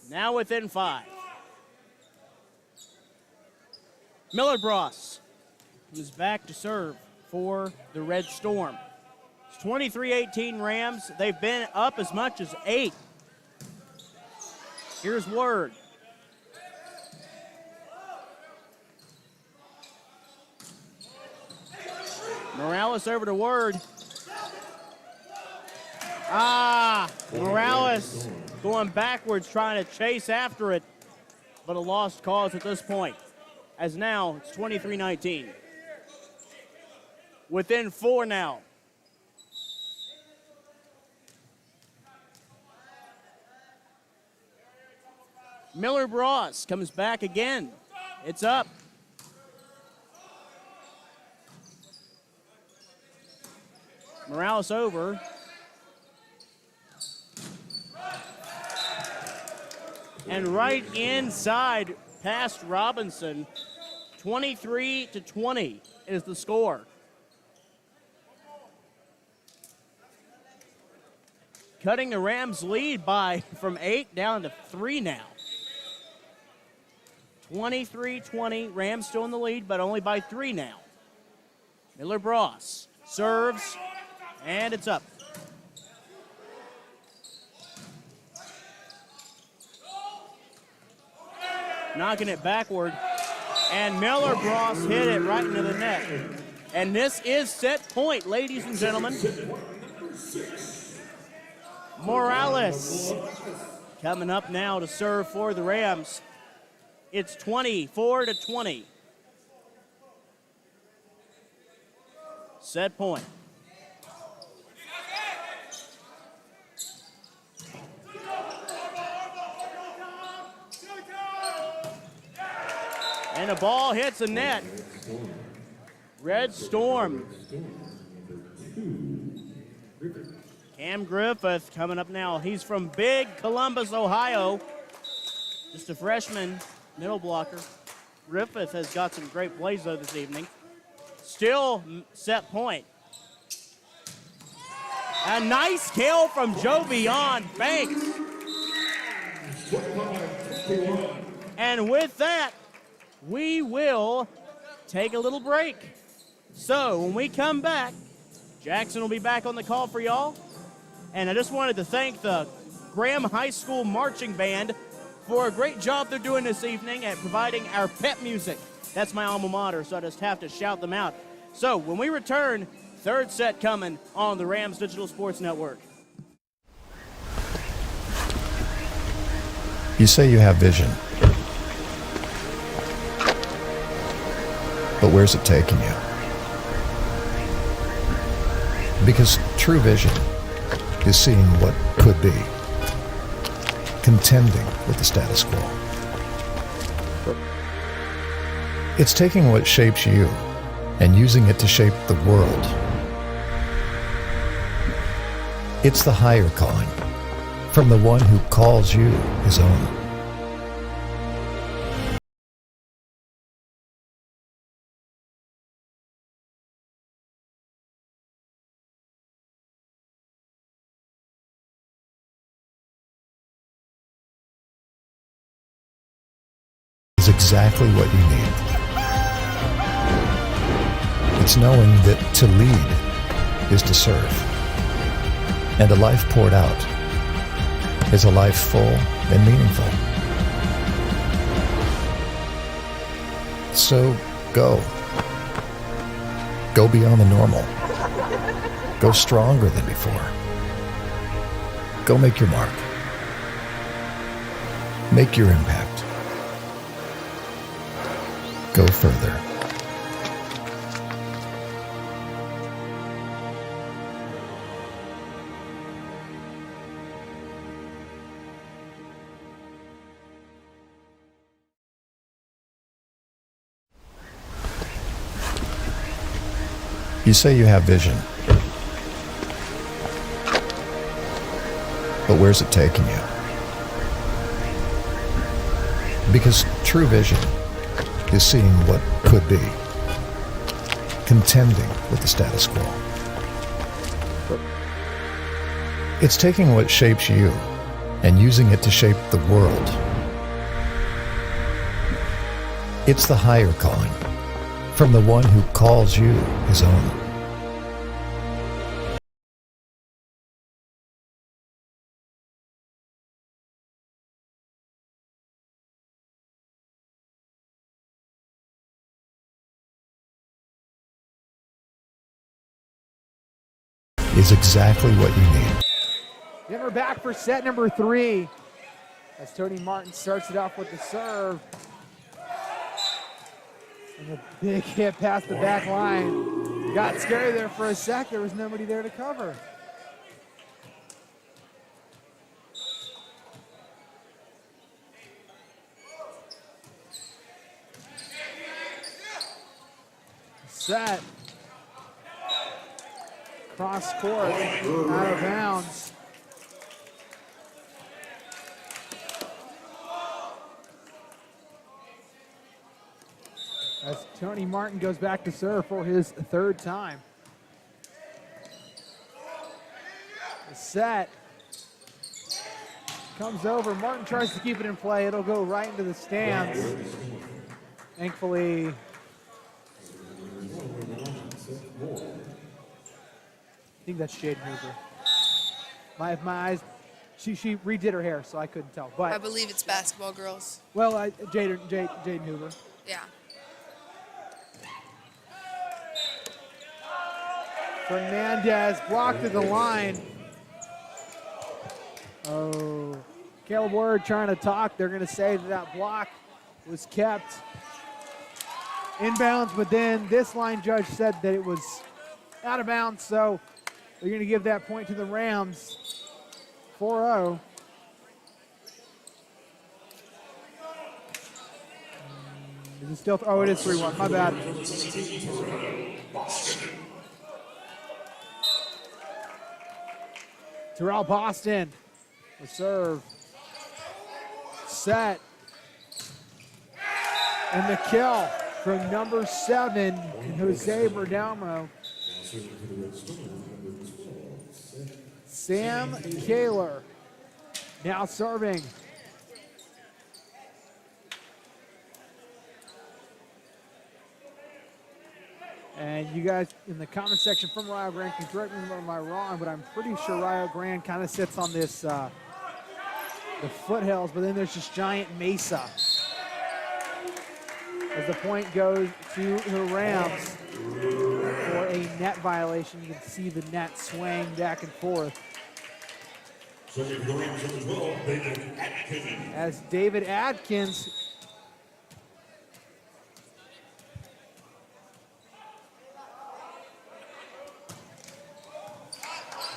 Now within 5. Miller Bros is back to serve for the Red Storm. It's 23-18 Rams. They've been up as much as 8. Here's Word. Morales over to Word. Morales going backwards, trying to chase after it, but a lost cause at this point. As now, it's 23-19. Within 4 now. Miller Bros comes back again. It's up. Morales over. And right inside past Robinson, 23-20 is the score. Cutting the Rams' lead from 8 down to 3 now. 23-20, Rams still in the lead, but only by 3 now. Miller Bros serves, and it's up. Knocking it backward, and Miller Bros hit it right into the net. And this is set point, ladies and gentlemen. Morales coming up now to serve for the Rams. It's 24-20. Set point. And the ball hits the net. Red Storm. Cam Griffith coming up now. He's from Big Columbus, Ohio. Just a freshman, middle blocker. Griffith has got some great plays, though, this evening. Still set point. A nice kill from Jovion Banks. And with that, we will take a little break. So when we come back, Jackson will be back on the call for y'all. And I just wanted to thank the Graham High School Marching Band for a great job they're doing this evening at providing our pep music. That's my alma mater, so I just have to shout them out. So when we return, third set coming on the Rams Digital Sports Network. You say you have vision. But where's it taking you? Because true vision is seeing what could be, contending with the status quo. It's taking what shapes you and using it to shape the world. It's the higher calling from the one who calls you his own. Is exactly what you need. It's knowing that to lead is to serve. And a life poured out is a life full and meaningful. So go. Go beyond the normal. Go stronger than before. Go make your mark. Make your impact. Go further. You say you have vision. But where's it taking you? Because true vision is seeing what could be, contending with the status quo. It's taking what shapes you and using it to shape the world. It's the higher calling from the one who calls you his own. Is exactly what you need. Then we're back for set number 3 as Tony Martin starts it off with the serve. And a big hit past the back line. Got scary there for a sec. There was nobody there to cover. Set. Cross court, out of bounds. As Tony Martin goes back to serve for his third time. The set comes over. Martin tries to keep it in play. It'll go right into the stands. Thankfully, I think that's Jaden Hoover. My eyes, she redid her hair, so I couldn't tell. But I believe it's basketball girls. well, Jaden Hoover. Yeah. Fernandez blocked at the line. Oh, Caleb Ward trying to talk. They're going to say that block was kept inbounds, but then this line judge said that it was out of bounds, so they're going to give that point to the Rams. 4-0. Is it still? Oh, it is 3-1. My bad. Tyrell Boston. The serve. Set. And the kill from number 7, Jose Bergamo. Sam Kaler now serving. And you guys in the comment section from Rio Grande can correct me if I'm wrong, but I'm pretty sure Rio Grande kind of sits on this the foothills, but then there's this giant mesa. As the point goes to the Rams for a net violation. You can see the net swaying back and forth. As David Adkins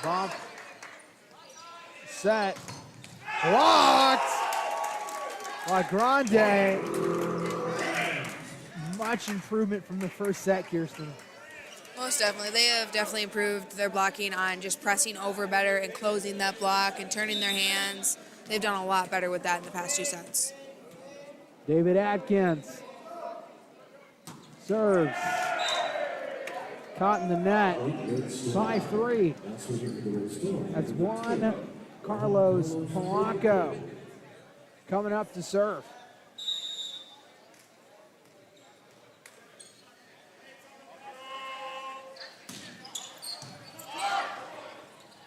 bump, set, blocked by Grande. Much improvement from the first set, Kirsten. Most definitely. They have definitely improved their blocking on just pressing over better and closing that block and turning their hands. They've done a lot better with that in the past 2 sets. David Adkins serves. Caught in the net. 5-3. That's Juan Carlos Polanco coming up to serve.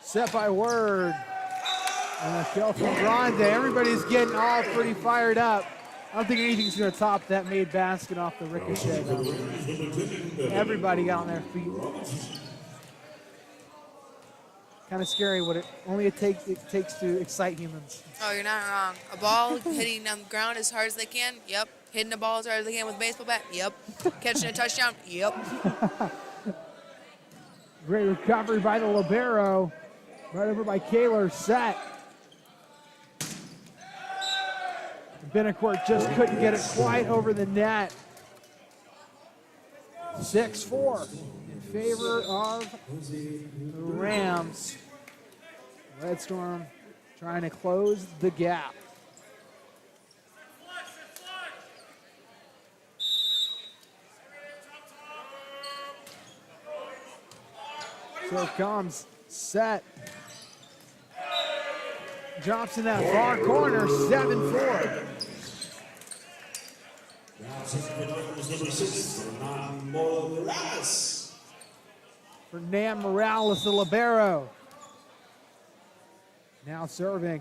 Set by Word. And a kill from Grande. Everybody's getting all pretty fired up. I don't think anything's going to top that made basket off the ricochet. Everybody got on their feet. Kind of scary what it takes to excite humans. Oh, you're not wrong. A ball hitting on the ground as hard as they can? Yep. Hitting the ball as hard as they can with a baseball bat? Yep. Catching a touchdown? Yep. Great recovery by the libero. Right over by Kaler. Set. Benacourt just couldn't get it quite over the net. 6-4 in favor of the Rams. Red Storm trying to close the gap. So it comes. Set. Drops in that far corner. 7-4. Fernan Morales, the libero. Now serving.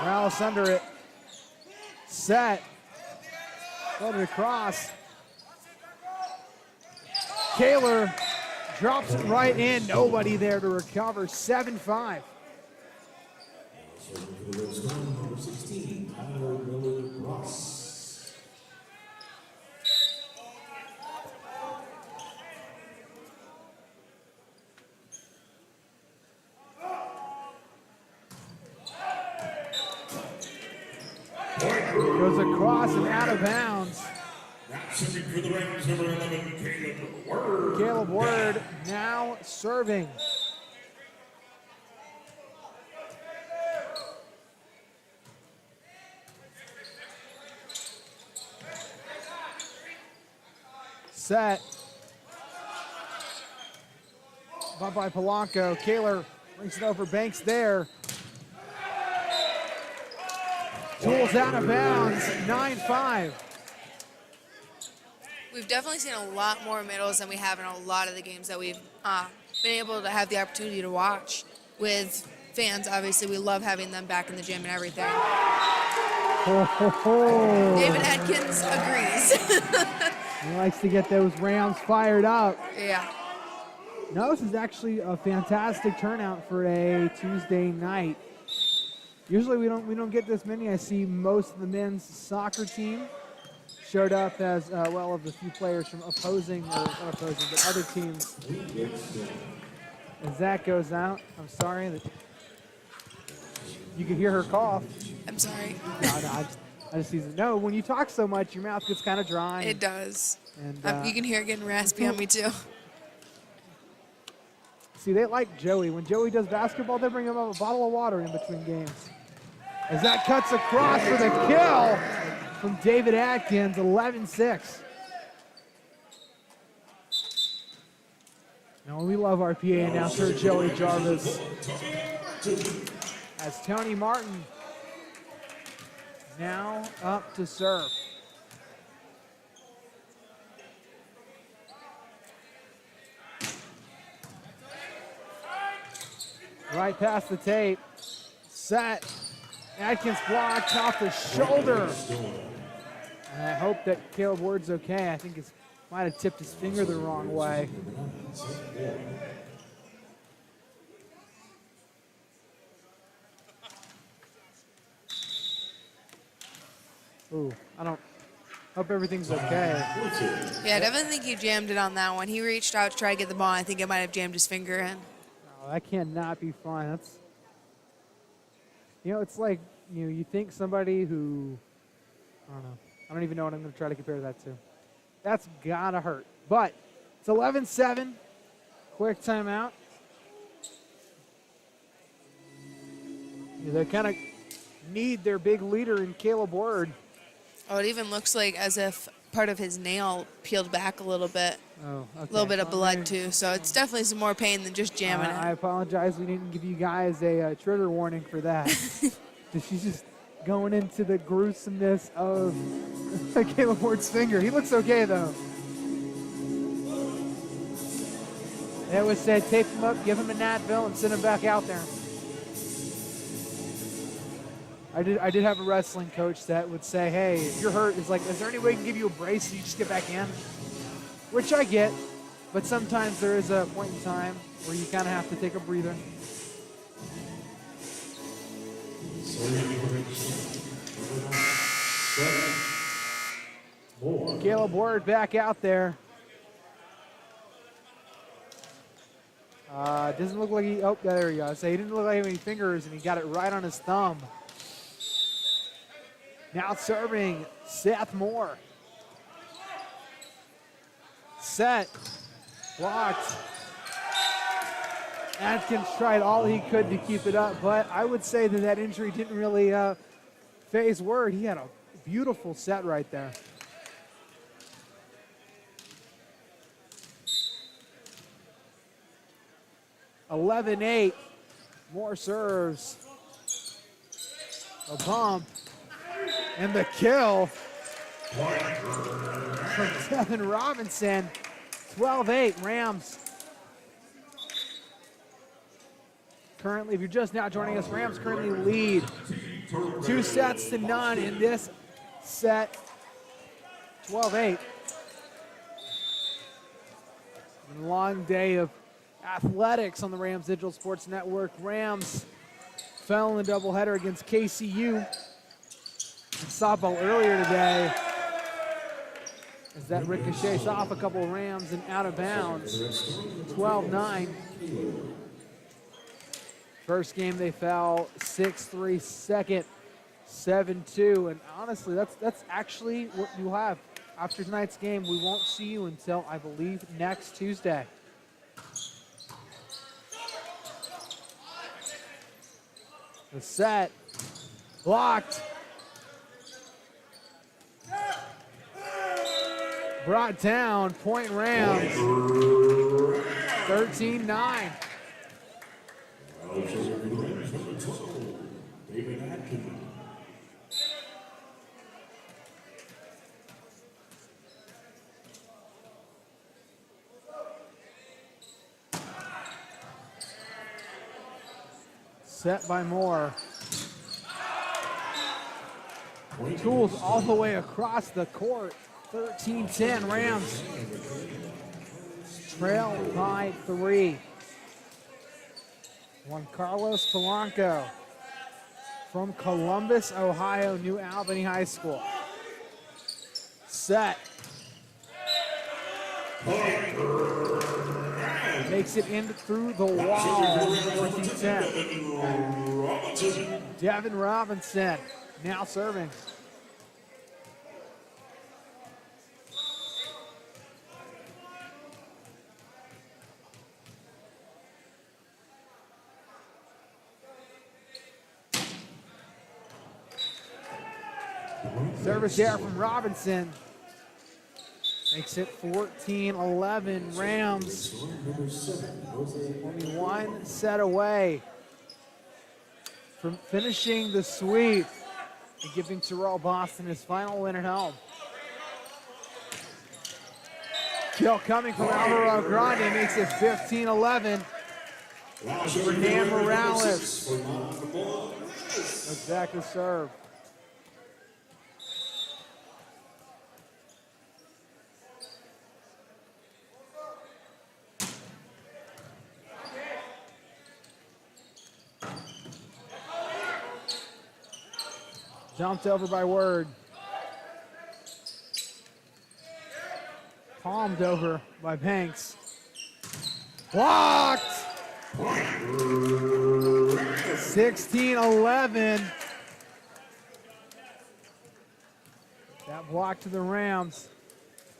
Morales under it. Set. Floated across. Kaler drops it right in. Nobody there to recover. 7-5. Goes across and out of bounds. Caleb Word now serving. Set. Bumped by Polanco. Kaler brings it over Banks there. Tools out of bounds. 9-5. We've definitely seen a lot more middles than we have in a lot of the games that we've been able to have the opportunity to watch with fans. Obviously, we love having them back in the gym and everything. David Atkins agrees. He likes to get those Rams fired up. Yeah. No, this is actually a fantastic turnout for a Tuesday night. Usually we don't get this many. I see most of the men's soccer team showed up as well of the few players from opposing, or not opposing, but other teams. As that goes out, I'm sorry that you can hear her cough. I'm sorry. No, I just use it. No, when you talk so much, your mouth gets kind of dry. It does. And You can hear it getting raspy on me too. see, they like Joey. When Joey does basketball, they bring him up a bottle of water in between games. As that cuts across for the kill from David Atkins, 11-6. Now, we love our PA announcer, Joey Jarvis. As Tony Martin now up to serve. Right past the tape. Set. Atkins blocked off the shoulder. And I hope that Caleb Ward's okay. I think he might have tipped his finger the wrong way. Ooh, I don't hope everything's okay. Yeah, I definitely think he jammed it on that one. He reached out to try to get the ball. I think it might have jammed his finger in. Oh, that cannot be fun. That's, you know, it's like, you think somebody who, I don't know. I don't even know what I'm going to try to compare that to. That's gotta hurt. But it's 11-7. Quick timeout. Yeah, they kind of need their big leader in Caleb Ward. Oh, it even looks like as if part of his nail peeled back a little bit. Oh, okay. A little bit of Well, blood too, so it's definitely some more pain than just jamming I it. apologize. We didn't give you guys a trigger warning for that. She's just going into the gruesomeness of Caleb Ward's finger. He looks okay, though. That was said, tape him up, give him a Natville, and send him back out there. I did have a wrestling coach that would say, hey, if you're hurt, it's like, is there any way we can give you a brace so you just get back in? Which I get, but sometimes there is a point in time where you kind of have to take a breather. Caleb Ward back out there. Doesn't look like he, oh, there he goes. So he didn't look like he had any fingers, and he got it right on his thumb. Now serving Seth Moore. Set, blocked. Atkins tried all he could to keep it up, but I would say that that injury didn't really phase Ward. He had a beautiful set right there. (11-8). Moore serves. A bump. And the kill from Devin Robinson. 12-8 Rams. Currently, if you're just now joining us, Rams currently lead 2-0 in this set. 12-8. A long day of athletics on the Rams Digital Sports Network. Rams fell in the doubleheader against KCU. Softball earlier today, as that ricochets off a couple of Rams and out of bounds. 12-9. First game they fell 6-3. Second 7-2. And honestly, that's actually what you'll have after tonight's game. We won't see you until, I believe, next Tuesday. The set blocked. Brought down, point Rams, 13-9. Set by Moore. Tools all the way across the court. 13-10 Rams. Trail by 3. Juan Carlos Polanco from Columbus, Ohio, New Albany High School. Set. Makes it in through the wall. 14-10. Devin Robinson now serving. Service there from Robinson. Makes it 14-11 Rams. Only one set away from finishing the sweep and giving Tyrell Boston his final win at home. Kill coming from Alvaro Grande makes it 15-11. Hernan Morales. Goes back to serve. Jumped over by Word. Palmed over by Banks. Blocked! 16-11. That block to the Rams.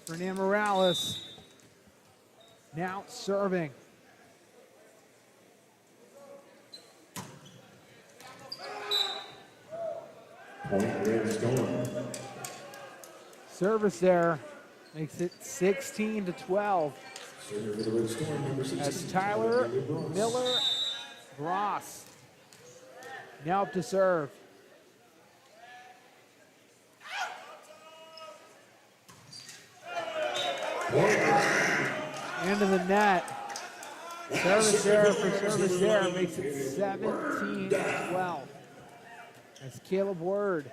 Hernan Morales now serving. Service there makes it 16-12. As Tyler Miller Ross now up to serve. Into the net. Service there for service there makes it 17-12. That's Caleb Word.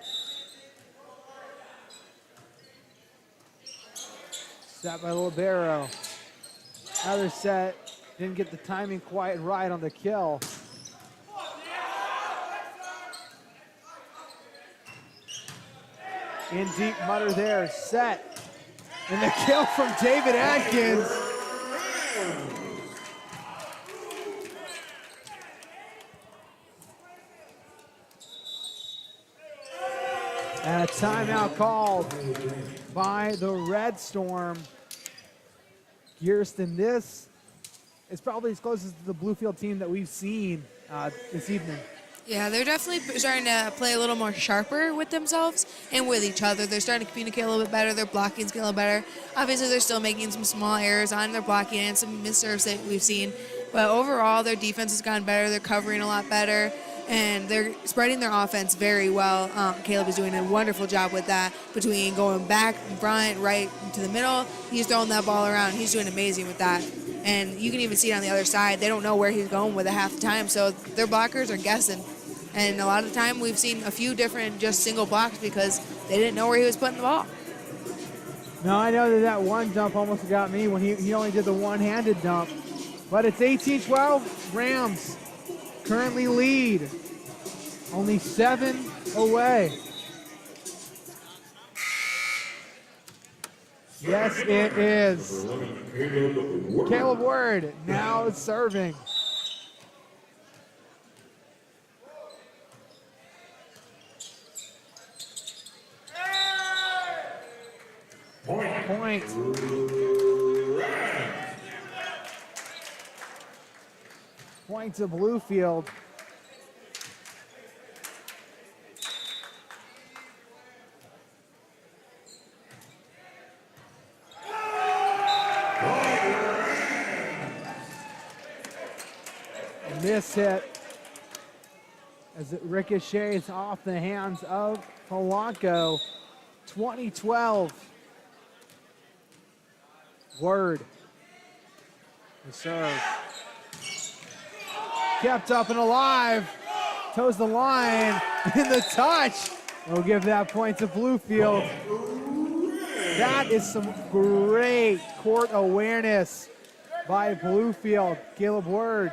Set by Libero. Another set. Didn't get the timing quite right on the kill. In deep mutter there. Set. And the kill from David Atkins. And a timeout called by the Red Storm. Kirsten, this is probably as close as to the Bluefield team that we've seen this evening. Yeah, they're definitely starting to play a little more sharper with themselves and with each other. They're starting to communicate a little bit better. Their blocking's getting a little better. Obviously, they're still making some small errors on their blocking and some misserves that we've seen. But overall, their defense has gotten better. They're covering a lot better. And they're spreading their offense very well. Caleb is doing a wonderful job with that, between going back, front, right to the middle. He's throwing that ball around. He's doing amazing with that. And you can even see it on the other side. They don't know where he's going with it half the time, so their blockers are guessing. And a lot of the time we've seen a few different just single blocks because they didn't know where he was putting the ball. No, I know that one dump almost got me when he only did the one-handed dump. But it's 18-12 Rams. Currently lead, only 7 away. Yes, it is. Caleb Word now serving. Point. Point to Bluefield. Miss hit as it ricochets off the hands of Polanco. 2012. Word. The serve. Kept up and alive. Toes the line. And the touch We'll give that point to Bluefield. That is some great court awareness by Bluefield. Caleb Word.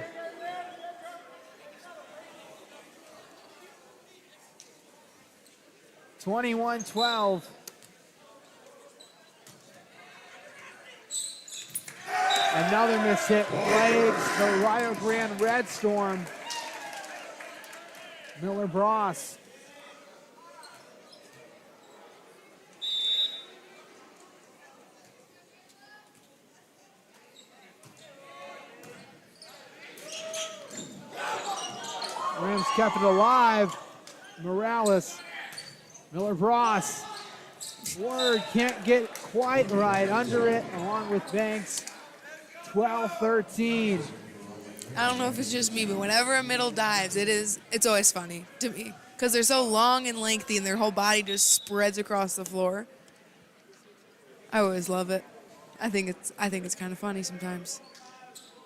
(21-12). Another miss hit plagues the Rio Grande Red Storm. Miller Bross. Rams kept it alive. Morales. Miller Bross. Word can't get quite right under it, along with Banks. 12-13. I don't know if it's just me, but whenever a middle dives, it's always funny to me because they're so long and lengthy and their whole body just spreads across the floor. I always love it. I think it's kind of funny sometimes.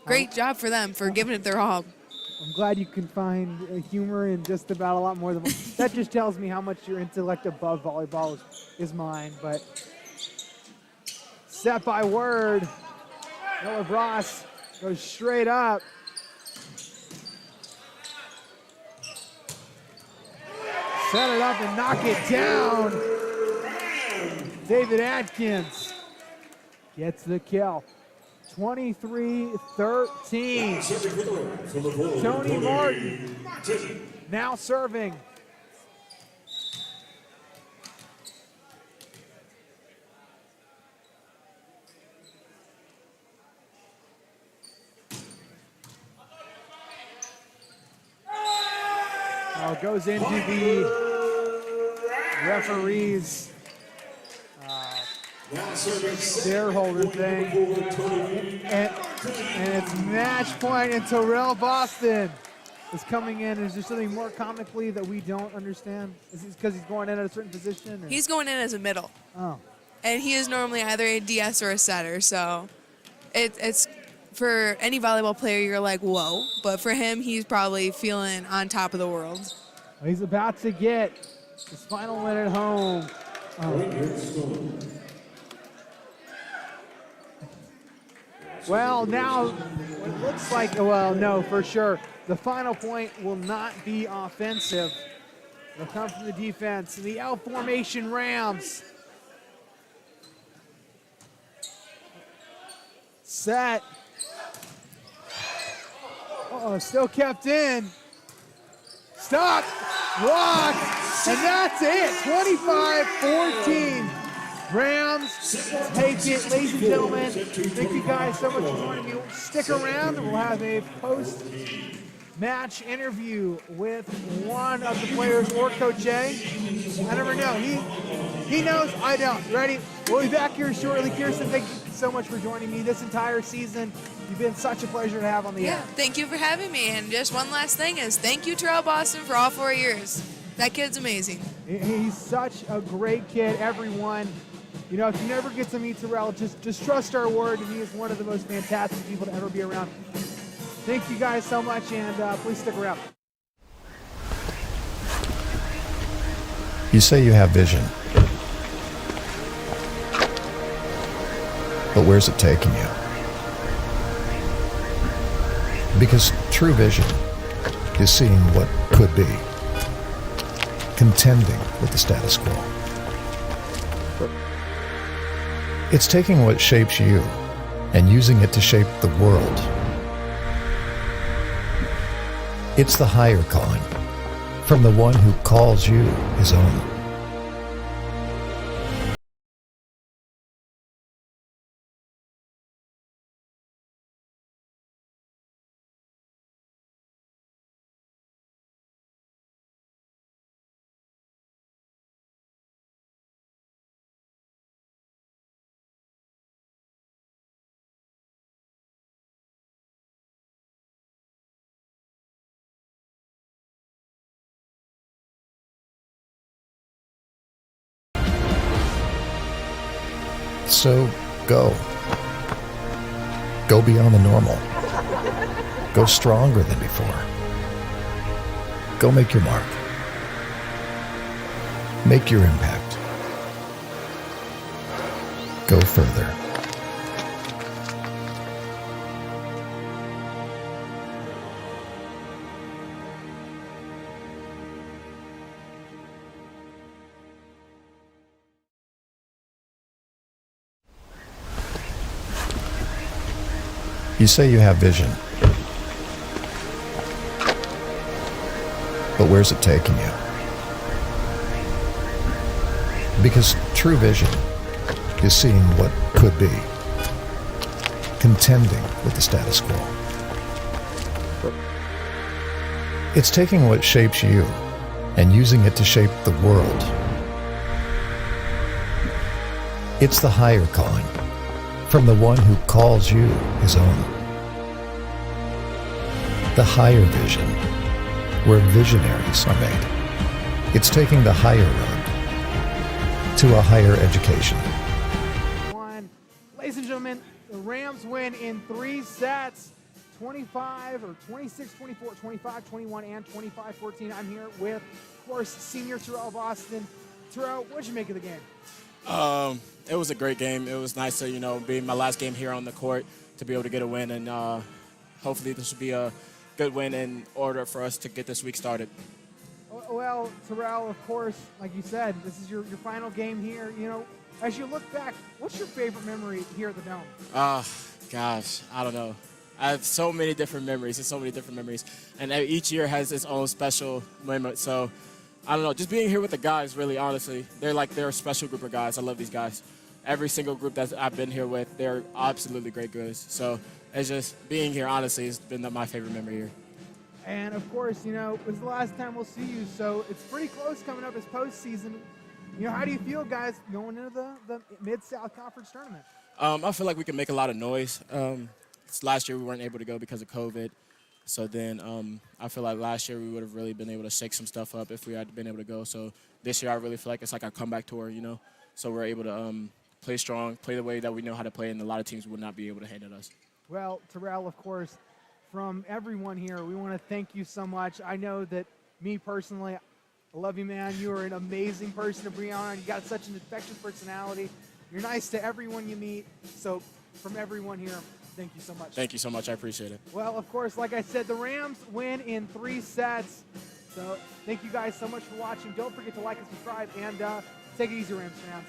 Great job for them for giving it their all. I'm glad you can find humor in just about a lot more than that. Just tells me how much your intellect above volleyball is mine. But set by Word. Miller Bross goes straight up. Set it up and knock it down. David Atkins gets the kill. 23-13. Tony Martin now serving. Goes into the referee's shareholder thing. And it's match point, and Tyrell Boston is coming in. Is there something more comically that we don't understand? Is it because he's going in at a certain position? Or? He's going in as a middle. Oh. And he is normally either a DS or a setter, so it's for any volleyball player, you're like, whoa. But for him, he's probably feeling on top of the world. He's about to get his final win at home. Oh. Well, now it looks like, well, no, for sure. The final point will not be offensive. It'll come from the defense. The L formation Rams. Set. Uh-oh, still kept in. Stop. Blocked. And that's it. 25-14. Rams take it. Ladies and gentlemen, thank you guys so much for joining me. Stick around. We'll have a post-match interview with one of the players or Coach A. I never know. He knows, I don't. Ready? We'll be back here shortly. Kirsten, thank you so much for joining me this entire season. You've been such a pleasure to have on the air. Thank you for having me. And just one last thing is thank you, Tyrell Boston, for all 4 years. That kid's amazing. He's such a great kid, everyone. You know, if you never get to meet Tyrell, just trust our word. He is one of the most fantastic people to ever be around. Thank you guys so much, and please stick around. You say you have vision. But where's it taking you? Because true vision is seeing what could be, contending with the status quo. It's taking what shapes you and using it to shape the world. It's the higher calling from the one who calls you his own. So go. Go beyond the normal. Go stronger than before. Go make your mark. Make your impact. Go further. You say you have vision. But where's it taking you? Because true vision is seeing what could be, contending with the status quo. It's taking what shapes you and using it to shape the world. It's the higher calling from the one who calls you his own. The higher vision, where visionaries are made. It's taking the higher road to a higher education. Ladies and gentlemen, the Rams win in 3 sets, 25 or 26-24, 25-21, and 25-14. I'm here with, of course, senior Tyrell Boston. Tyrell, what'd you make of the game? It was a great game. It was nice to, be my last game here on the court to be able to get a win, and hopefully this will be a good win in order for us to get this week started. Well, Tyrell, of course, like you said, this is your final game here. As you look back, what's your favorite memory here at the Dome? Gosh, I don't know. I have so many different memories. And each year has its own special moment. So, I don't know. Just being here with the guys, really, honestly, they're a special group of guys. I love these guys. Every single group that I've been here with, they're absolutely great guys. So, it's just being here, honestly, has been my favorite memory here. And, of course, it's the last time we'll see you, so it's pretty close coming up as postseason. How do you feel, guys, going into the Mid-South Conference tournament? I feel like we can make a lot of noise. Last year we weren't able to go because of COVID. So then I feel like last year we would have really been able to shake some stuff up if we had been able to go. So this year I really feel like it's like our comeback tour, So we're able to play strong, play the way that we know how to play, and a lot of teams would not be able to handle us. Well, Tyrell, of course, from everyone here, we want to thank you so much. I know that me personally, I love you, man. You are an amazing person to bring on. You got such an infectious personality. You're nice to everyone you meet. So from everyone here, thank you so much. Thank you so much. I appreciate it. Well, of course, like I said, the Rams win in 3 sets. So thank you guys so much for watching. Don't forget to like and subscribe, and take it easy, Rams fans.